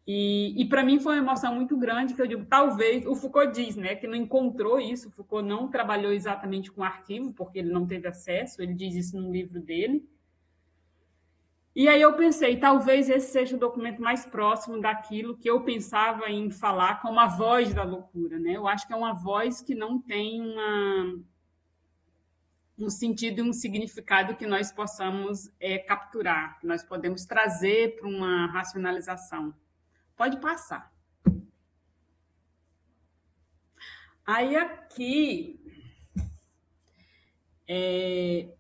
[SPEAKER 2] E para mim foi uma emoção muito grande, que eu digo, talvez, o Foucault diz, né, que não encontrou isso, o Foucault não trabalhou exatamente com arquivo, porque ele não teve acesso, ele diz isso no livro dele. E aí eu pensei, talvez esse seja o documento mais próximo daquilo que eu pensava em falar como a voz da loucura, né? Eu acho que é uma voz que não tem um sentido e um significado que nós possamos capturar, que nós podemos trazer para uma racionalização. Pode passar. Aí aqui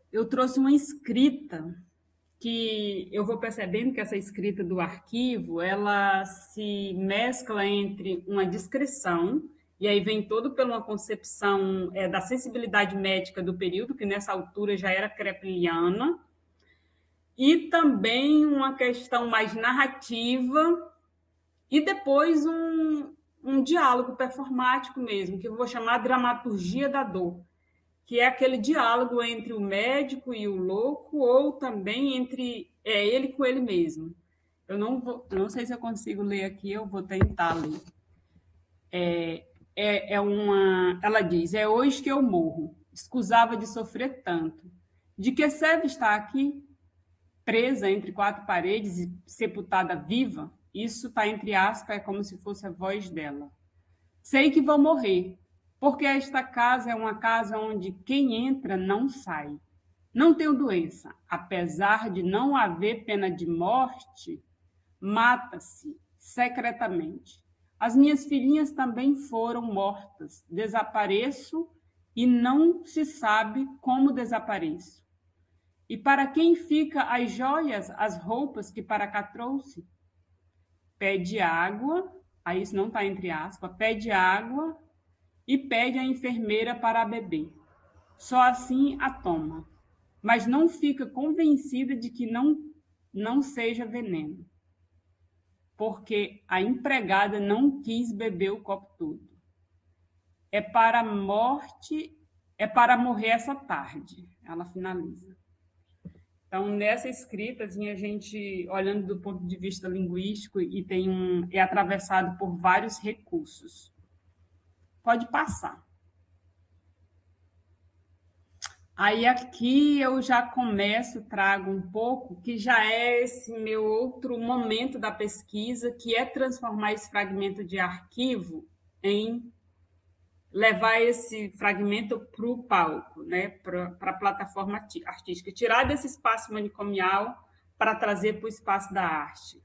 [SPEAKER 2] eu trouxe uma escrita que eu vou percebendo que essa escrita do arquivo, ela se mescla entre uma descrição, e aí vem todo pela uma concepção da sensibilidade médica do período, que nessa altura já era crepeliana, e também uma questão mais narrativa, e depois um diálogo performático mesmo, que eu vou chamar dramaturgia da dor, que é aquele diálogo entre o médico e o louco, ou também entre ele com ele mesmo. Eu não sei se eu consigo ler aqui, eu vou tentar ler. Ela diz, é hoje que eu morro, escusava de sofrer tanto. De que serve estar aqui, presa entre quatro paredes e sepultada viva? Isso está entre aspas, é como se fosse a voz dela. Sei que vou morrer, porque esta casa é uma casa onde quem entra não sai. Não tenho doença, apesar de não haver pena de morte, mata-se secretamente. As minhas filhinhas também foram mortas. Desapareço e não se sabe como desapareço. E para quem fica as joias, as roupas que para cá trouxe? Pede água, aí isso não está entre aspas, pede água e pede à enfermeira para beber. Só assim a toma, mas não fica convencida de que não seja veneno, porque a empregada não quis beber o copo todo. É para morrer essa tarde, ela finaliza. Então, nessa escrita, assim, a gente, olhando do ponto de vista linguístico, e é atravessado por vários recursos. Pode passar. Aí aqui eu já trago um pouco, que já é esse meu outro momento da pesquisa, que é transformar esse fragmento de arquivo em levar esse fragmento para o palco, né, para a plataforma artística, tirar desse espaço manicomial para trazer para o espaço da arte.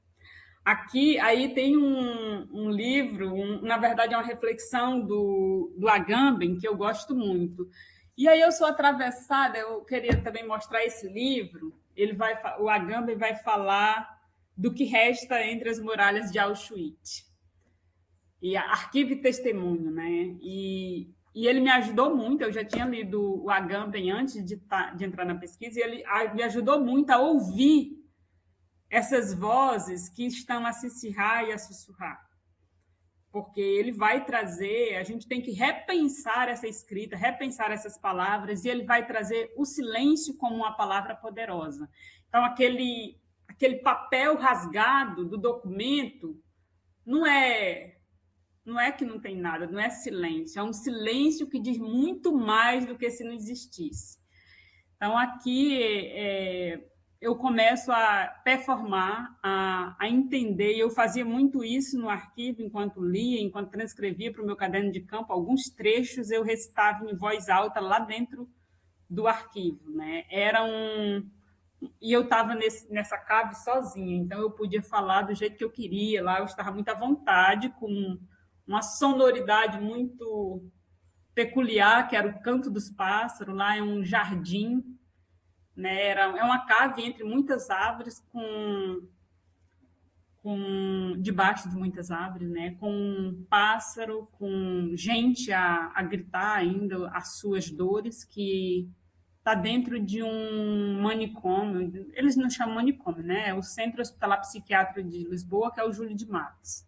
[SPEAKER 2] Aqui, aí tem um livro, na verdade é uma reflexão do Agamben, que eu gosto muito. E aí eu sou atravessada, eu queria também mostrar esse livro, o Agamben vai falar do que resta entre as muralhas de Auschwitz. E arquivo e testemunho, né? E ele me ajudou muito, eu já tinha lido o Agamben antes de entrar na pesquisa, e ele me ajudou muito a ouvir essas vozes que estão a sussurrar e a sussurrar. Porque ele vai trazer, a gente tem que repensar essa escrita, repensar essas palavras, e ele vai trazer o silêncio como uma palavra poderosa. Então, aquele papel rasgado do documento não é que não tem nada, não é silêncio, é um silêncio que diz muito mais do que se não existisse. Então, aqui eu começo a performar, a entender, e eu fazia muito isso no arquivo, enquanto lia, enquanto transcrevia para o meu caderno de campo, alguns trechos eu recitava em voz alta lá dentro do arquivo, né? E eu estava nessa cave sozinha, então eu podia falar do jeito que eu queria, lá eu estava muito à vontade, com uma sonoridade muito peculiar, que era o canto dos pássaros, lá é um jardim, né? É uma cave entre muitas árvores, debaixo de muitas árvores, né? Com um pássaro, com gente a gritar ainda as suas dores, que está dentro de um manicômio, eles não chamam manicômio, né? É o Centro Hospitalar Psiquiátrico de Lisboa, que é o Júlio de Matos.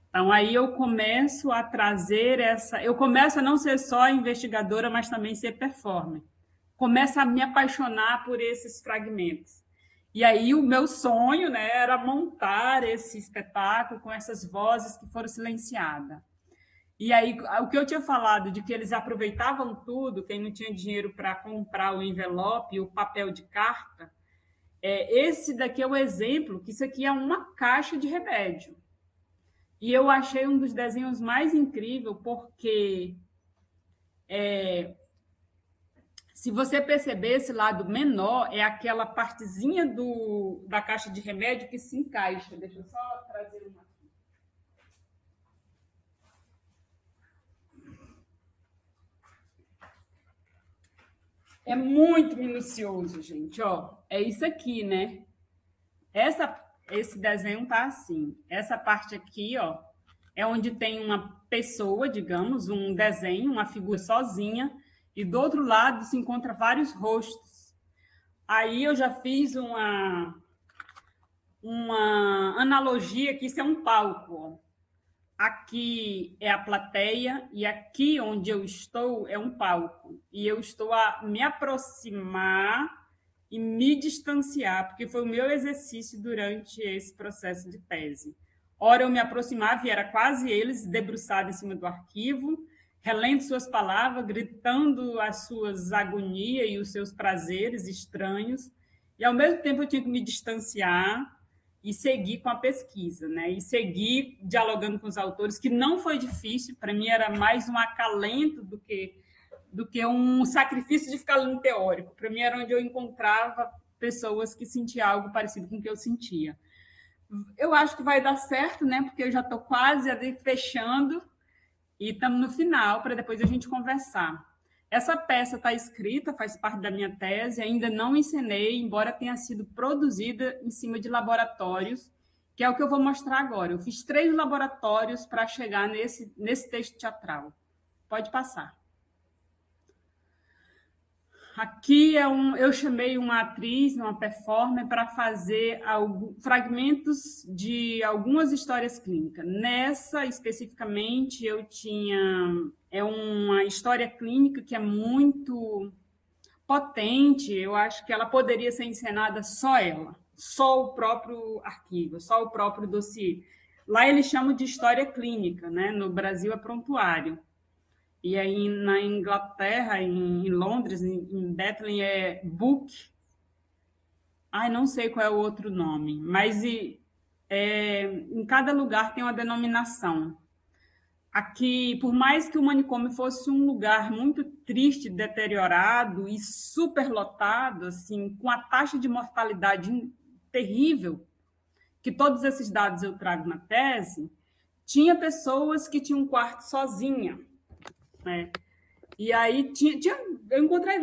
[SPEAKER 2] Então, aí eu começo a trazer eu começo a não ser só investigadora, mas também ser performer. Começo a me apaixonar por esses fragmentos. E aí o meu sonho, né, era montar esse espetáculo com essas vozes que foram silenciadas. E aí, o que eu tinha falado de que eles aproveitavam tudo, quem não tinha dinheiro para comprar o envelope, o papel de carta, esse daqui é o exemplo, que isso aqui é uma caixa de remédio. E eu achei um dos desenhos mais incríveis, porque se você perceber, esse lado menor é aquela partezinha da caixa de remédio que se encaixa. Deixa eu só trazer uma. É muito minucioso, gente. Ó, é isso aqui, né? Esse desenho tá assim. Essa parte aqui, ó, é onde tem uma pessoa, digamos, um desenho, uma figura sozinha, e do outro lado se encontra vários rostos. Aí eu já fiz uma analogia que isso é um palco. Ó. Aqui é a plateia e aqui onde eu estou é um palco. E eu estou a me aproximar e me distanciar, porque foi o meu exercício durante esse processo de tese. Ora, eu me aproximava e era quase eles debruçados em cima do arquivo, relendo suas palavras, gritando as suas agonias e os seus prazeres estranhos, e ao mesmo tempo eu tinha que me distanciar e seguir com a pesquisa, né? E seguir dialogando com os autores, que não foi difícil, para mim era mais um acalento do que um sacrifício de ficar lendo teórico. Para mim era onde eu encontrava pessoas que sentiam algo parecido com o que eu sentia. Eu acho que vai dar certo, né? Porque eu já estou quase ali fechando e estamos no final, para depois a gente conversar. Essa peça está escrita, faz parte da minha tese, ainda não encenei, embora tenha sido produzida em cima de laboratórios, que é o que eu vou mostrar agora. Eu fiz 3 laboratórios para chegar nesse texto teatral. Pode passar. Aqui eu chamei uma atriz, uma performer, para fazer fragmentos de algumas histórias clínicas. Nessa, especificamente, eu tinha uma história clínica que é muito potente. Eu acho que ela poderia ser encenada só ela, só o próprio arquivo, só o próprio dossiê. Lá eles chamam de história clínica, né? No Brasil é prontuário. E aí, na Inglaterra, em Londres, em Bethlehem, é book. Ai, não sei qual é o outro nome, mas em cada lugar tem uma denominação. Aqui, por mais que o manicômio fosse um lugar muito triste, deteriorado e superlotado, assim, com a taxa de mortalidade terrível, que todos esses dados eu trago na tese, tinha pessoas que tinham um quarto sozinha. Né? E aí eu encontrei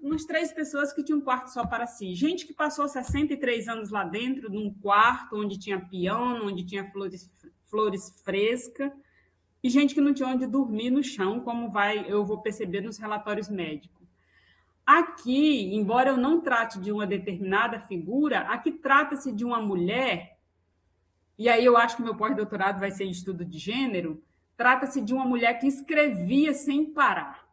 [SPEAKER 2] umas 3 pessoas que tinham um quarto só para si. Gente que passou 63 anos lá dentro, num quarto onde tinha piano, onde tinha flores frescas, e gente que não tinha onde dormir no chão, como eu vou perceber nos relatórios médicos. Aqui, embora eu não trate de uma determinada figura, aqui trata-se de uma mulher, e aí eu acho que meu pós-doutorado vai ser em estudo de gênero. Trata-se de uma mulher que escrevia sem parar.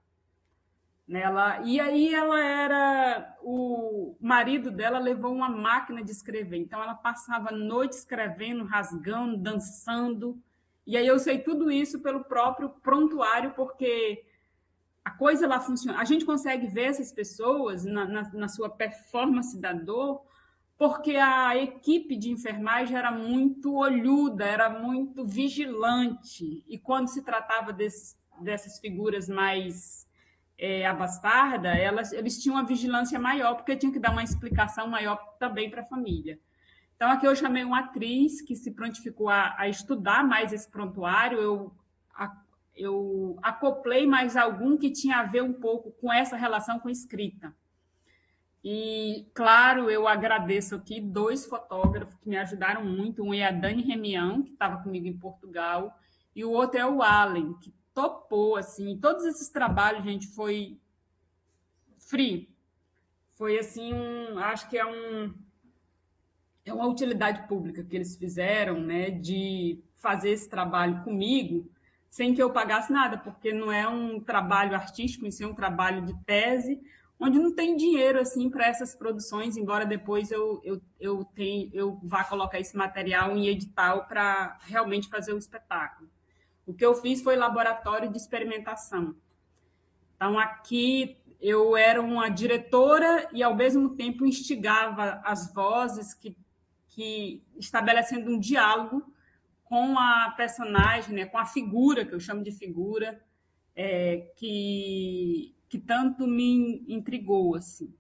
[SPEAKER 2] Nela. E aí ela era. O marido dela levou uma máquina de escrever. Então ela passava a noite escrevendo, rasgando, dançando. E aí eu sei tudo isso pelo próprio prontuário, porque a coisa lá funciona. A gente consegue ver essas pessoas na sua performance da dor, porque a equipe de enfermagem era muito olhuda, era muito vigilante. E quando se tratava dessas figuras mais abastardas, eles tinham uma vigilância maior, porque tinha que dar uma explicação maior também para a família. Então, aqui eu chamei uma atriz que se prontificou a estudar mais esse prontuário. Eu acoplei mais algum que tinha a ver um pouco com essa relação com escrita. E, claro, eu agradeço aqui 2 fotógrafos que me ajudaram muito. Um é a Dani Remião, que estava comigo em Portugal, e o outro é o Allen, que topou, assim. Todos esses trabalhos, gente, foi free. Foi, assim, acho que é uma utilidade pública que eles fizeram, né, de fazer esse trabalho comigo, sem que eu pagasse nada, porque não é um trabalho artístico, isso é um trabalho de tese, onde não tem dinheiro assim para essas produções, embora depois eu vá colocar esse material em edital para realmente fazer o espetáculo. O que eu fiz foi laboratório de experimentação. Então, aqui eu era uma diretora e, ao mesmo tempo, instigava as vozes que estabelecendo um diálogo com a personagem, né, com a figura, que eu chamo de figura, que tanto me intrigou, assim.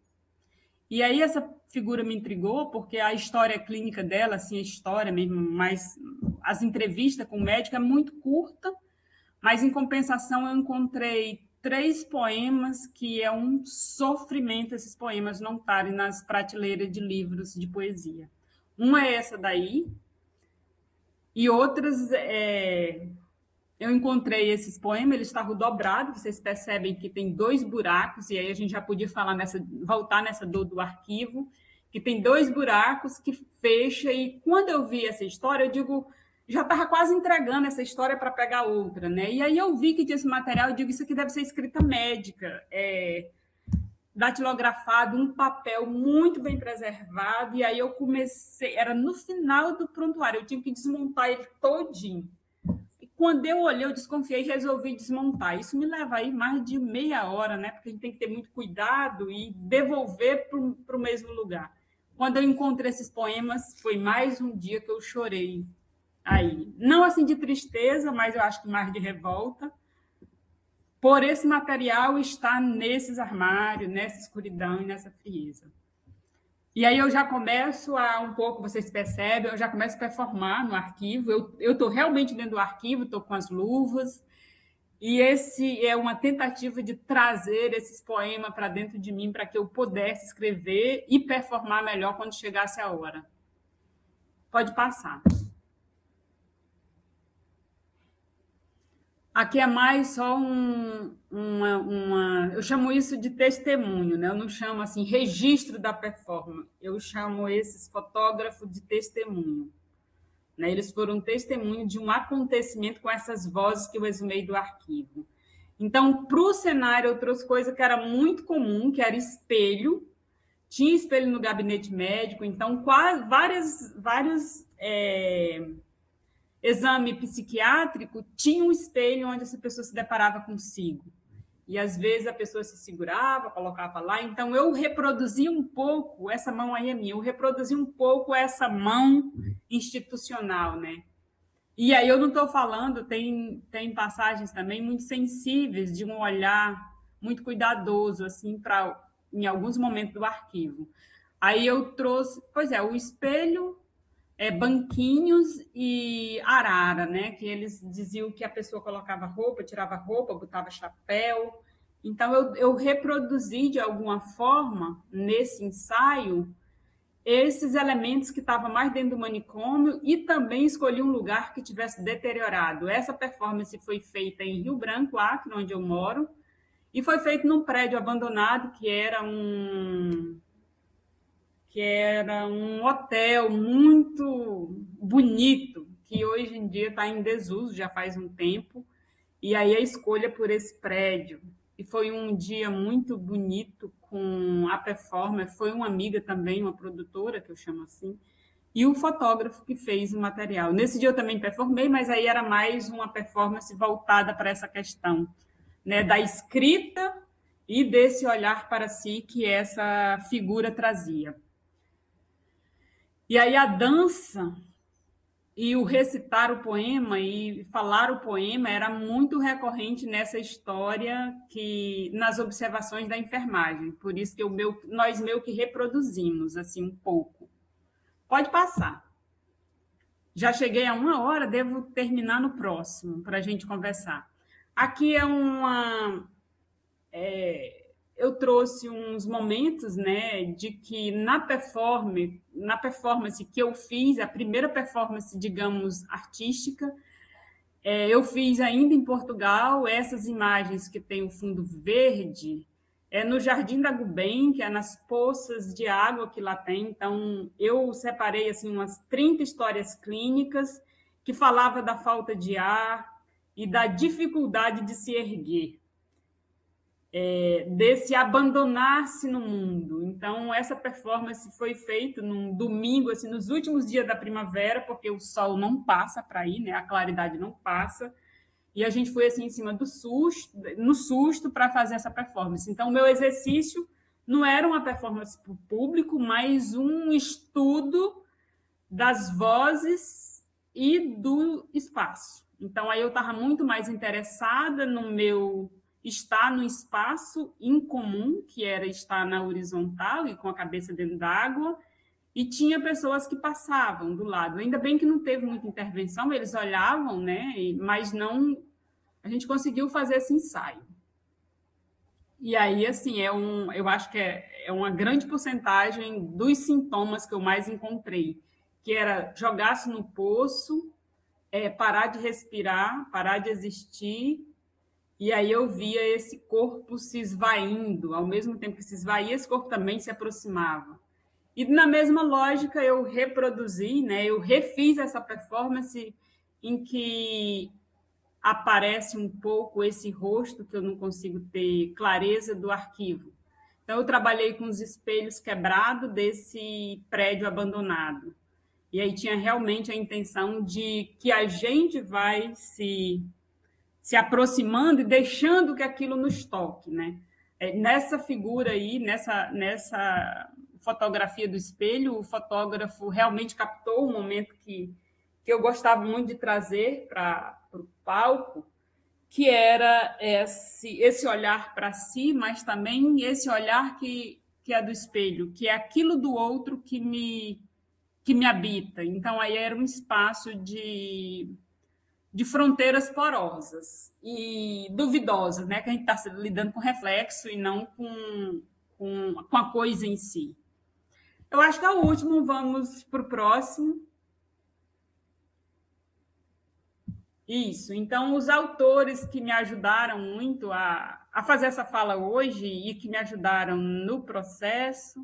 [SPEAKER 2] E aí essa figura me intrigou porque a história clínica dela, assim, a história mesmo, mas as entrevistas com o médico é muito curta, mas em compensação eu encontrei 3 poemas que é um sofrimento esses poemas não estarem nas prateleiras de livros de poesia. Uma é essa daí, e outras eu encontrei esses poemas, eles estavam dobrados, vocês percebem que tem 2 buracos, e aí a gente já podia falar voltar nessa dor do arquivo, que tem 2 buracos que fecha, e quando eu vi essa história, eu digo, já estava quase entregando essa história para pegar outra, né? E aí eu vi que tinha esse material, eu digo, isso aqui deve ser escrita médica, datilografado, um papel muito bem preservado, e aí eu comecei, era no final do prontuário, eu tinha que desmontar ele todinho. E quando eu olhei, eu desconfiei e resolvi desmontar. Isso me leva aí mais de meia hora, né? Porque a gente tem que ter muito cuidado e devolver para o mesmo lugar. Quando eu encontrei esses poemas, foi mais um dia que eu chorei aí. Não assim de tristeza, mas eu acho que mais de revolta, por esse material estar nesses armários, nessa escuridão e nessa frieza. E aí eu já começo um pouco, vocês percebem, eu já começo a performar no arquivo, eu estou realmente dentro do arquivo, estou com as luvas, e esse é uma tentativa de trazer esses poemas para dentro de mim, para que eu pudesse escrever e performar melhor quando chegasse a hora. Pode passar. Aqui é mais só eu chamo isso de testemunho, né? Eu não chamo assim registro da performance, eu chamo esses fotógrafos de testemunho. Né? Eles foram testemunho de um acontecimento com essas vozes que eu exumei do arquivo. Então, para o cenário, eu trouxe coisa que era muito comum, que era espelho. Tinha espelho no gabinete médico, então vários exame psiquiátrico tinha um espelho onde essa pessoa se deparava consigo. E, às vezes, a pessoa se segurava, colocava lá. Então, eu reproduzi um pouco, essa mão aí é minha, eu reproduzi um pouco essa mão institucional, né? E aí eu não estou falando, tem passagens também muito sensíveis, de um olhar muito cuidadoso, assim, em alguns momentos do arquivo. Aí eu trouxe, o espelho, banquinhos e arara, né? Que eles diziam que a pessoa colocava roupa, tirava roupa, botava chapéu. Então, eu reproduzi, de alguma forma, nesse ensaio, esses elementos que estavam mais dentro do manicômio e também escolhi um lugar que tivesse deteriorado. Essa performance foi feita em Rio Branco, Acre, onde eu moro, e foi feito num prédio abandonado que era um hotel muito bonito, que hoje em dia está em desuso, já faz um tempo, e aí a escolha por esse prédio. e foi um dia muito bonito com a performer, foi uma amiga também, uma produtora, que eu chamo assim, e o fotógrafo que fez o material. Nesse dia eu também performei, mas aí era mais uma performance voltada para essa questão, né, da escrita e desse olhar para si que essa figura trazia. E aí a dança e o recitar o poema e falar o poema era muito recorrente nessa história, que nas observações da enfermagem. Por isso que nós meio que reproduzimos assim um pouco. Pode passar. Já cheguei a 1 hora, devo terminar no próximo para a gente conversar. Aqui eu trouxe uns momentos, né, de que na performance que eu fiz, a primeira performance, digamos, artística, eu fiz ainda em Portugal. Essas imagens que tem o fundo verde no Jardim da Gulbenkian, nas poças de água que lá tem. Então, eu separei assim umas 30 histórias clínicas que falava da falta de ar e da dificuldade de se erguer, desse abandonar-se no mundo. Então, essa performance foi feita num domingo, assim, nos últimos dias da primavera, porque o sol não passa para aí, né? A claridade não passa. E a gente foi assim em cima do susto, no susto, para fazer essa performance. Então, o meu exercício não era uma performance para o público, mas um estudo das vozes e do espaço. Então, aí eu estava muito mais interessada no meu estar no espaço incomum, que era estar na horizontal e com a cabeça dentro d'água, e tinha pessoas que passavam do lado. Ainda bem que não teve muita intervenção, eles olhavam, né? Mas não, a gente conseguiu fazer esse ensaio. E aí, assim, eu acho que é uma grande porcentagem dos sintomas que eu mais encontrei, que era jogar-se no poço, parar de respirar, parar de existir. E aí eu via esse corpo se esvaindo, ao mesmo tempo que se esvaía, esse corpo também se aproximava. E na mesma lógica eu reproduzi, né? Eu refiz essa performance em que aparece um pouco esse rosto que eu não consigo ter clareza do arquivo. Então eu trabalhei com os espelhos quebrados desse prédio abandonado. E aí tinha realmente a intenção de que a gente vai se aproximando e deixando que aquilo nos toque, né? Nessa figura aí, nessa fotografia do espelho, o fotógrafo realmente captou um momento que eu gostava muito de trazer para o palco, que era esse olhar para si, mas também esse olhar que é do espelho, que é aquilo do outro que me habita. Então, aí era um espaço de fronteiras porosas e duvidosas, né? Que a gente está lidando com reflexo e não com a coisa em si. Eu acho que é o último, vamos para o próximo. Isso, então os autores que me ajudaram muito a fazer essa fala hoje e que me ajudaram no processo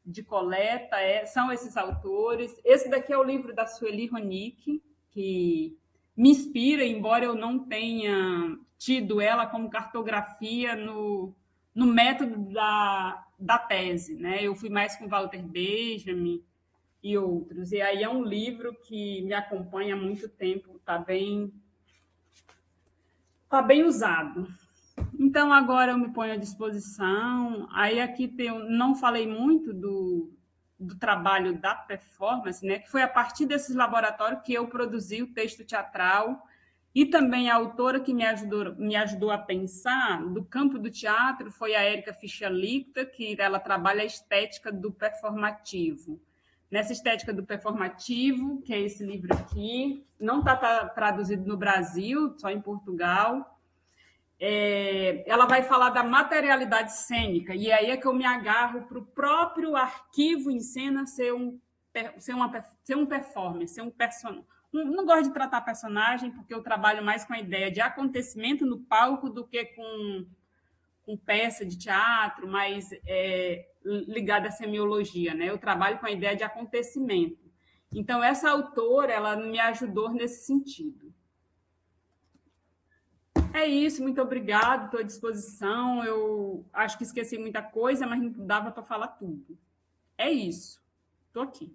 [SPEAKER 2] de coleta são esses autores. Esse daqui é o livro da Sueli Ronick, que me inspira, embora eu não tenha tido ela como cartografia no método da tese, né? Eu fui mais com Walter Benjamin e outros. E aí é um livro que me acompanha há muito tempo, está bem usado. Então, agora eu me ponho à disposição. Aí aqui não falei muito do trabalho da performance, né? Que foi a partir desses laboratórios que eu produzi o texto teatral, e também a autora que me ajudou a pensar do campo do teatro foi a Érica Fischer-Lichter, que ela trabalha a estética do performativo. Nessa estética do performativo, que é esse livro aqui, não está traduzido no Brasil, só em Portugal. Ela vai falar da materialidade cênica, e aí é que eu me agarro para o próprio arquivo em cena ser um performance, ser um personagem. Não gosto de tratar personagem, porque eu trabalho mais com a ideia de acontecimento no palco do que com peça de teatro, mais ligada à semiologia, né? Eu trabalho com a ideia de acontecimento. Então, essa autora, ela me ajudou nesse sentido. É isso, muito obrigado, estou à disposição. Eu acho que esqueci muita coisa, mas não dava para falar tudo. É isso, estou aqui.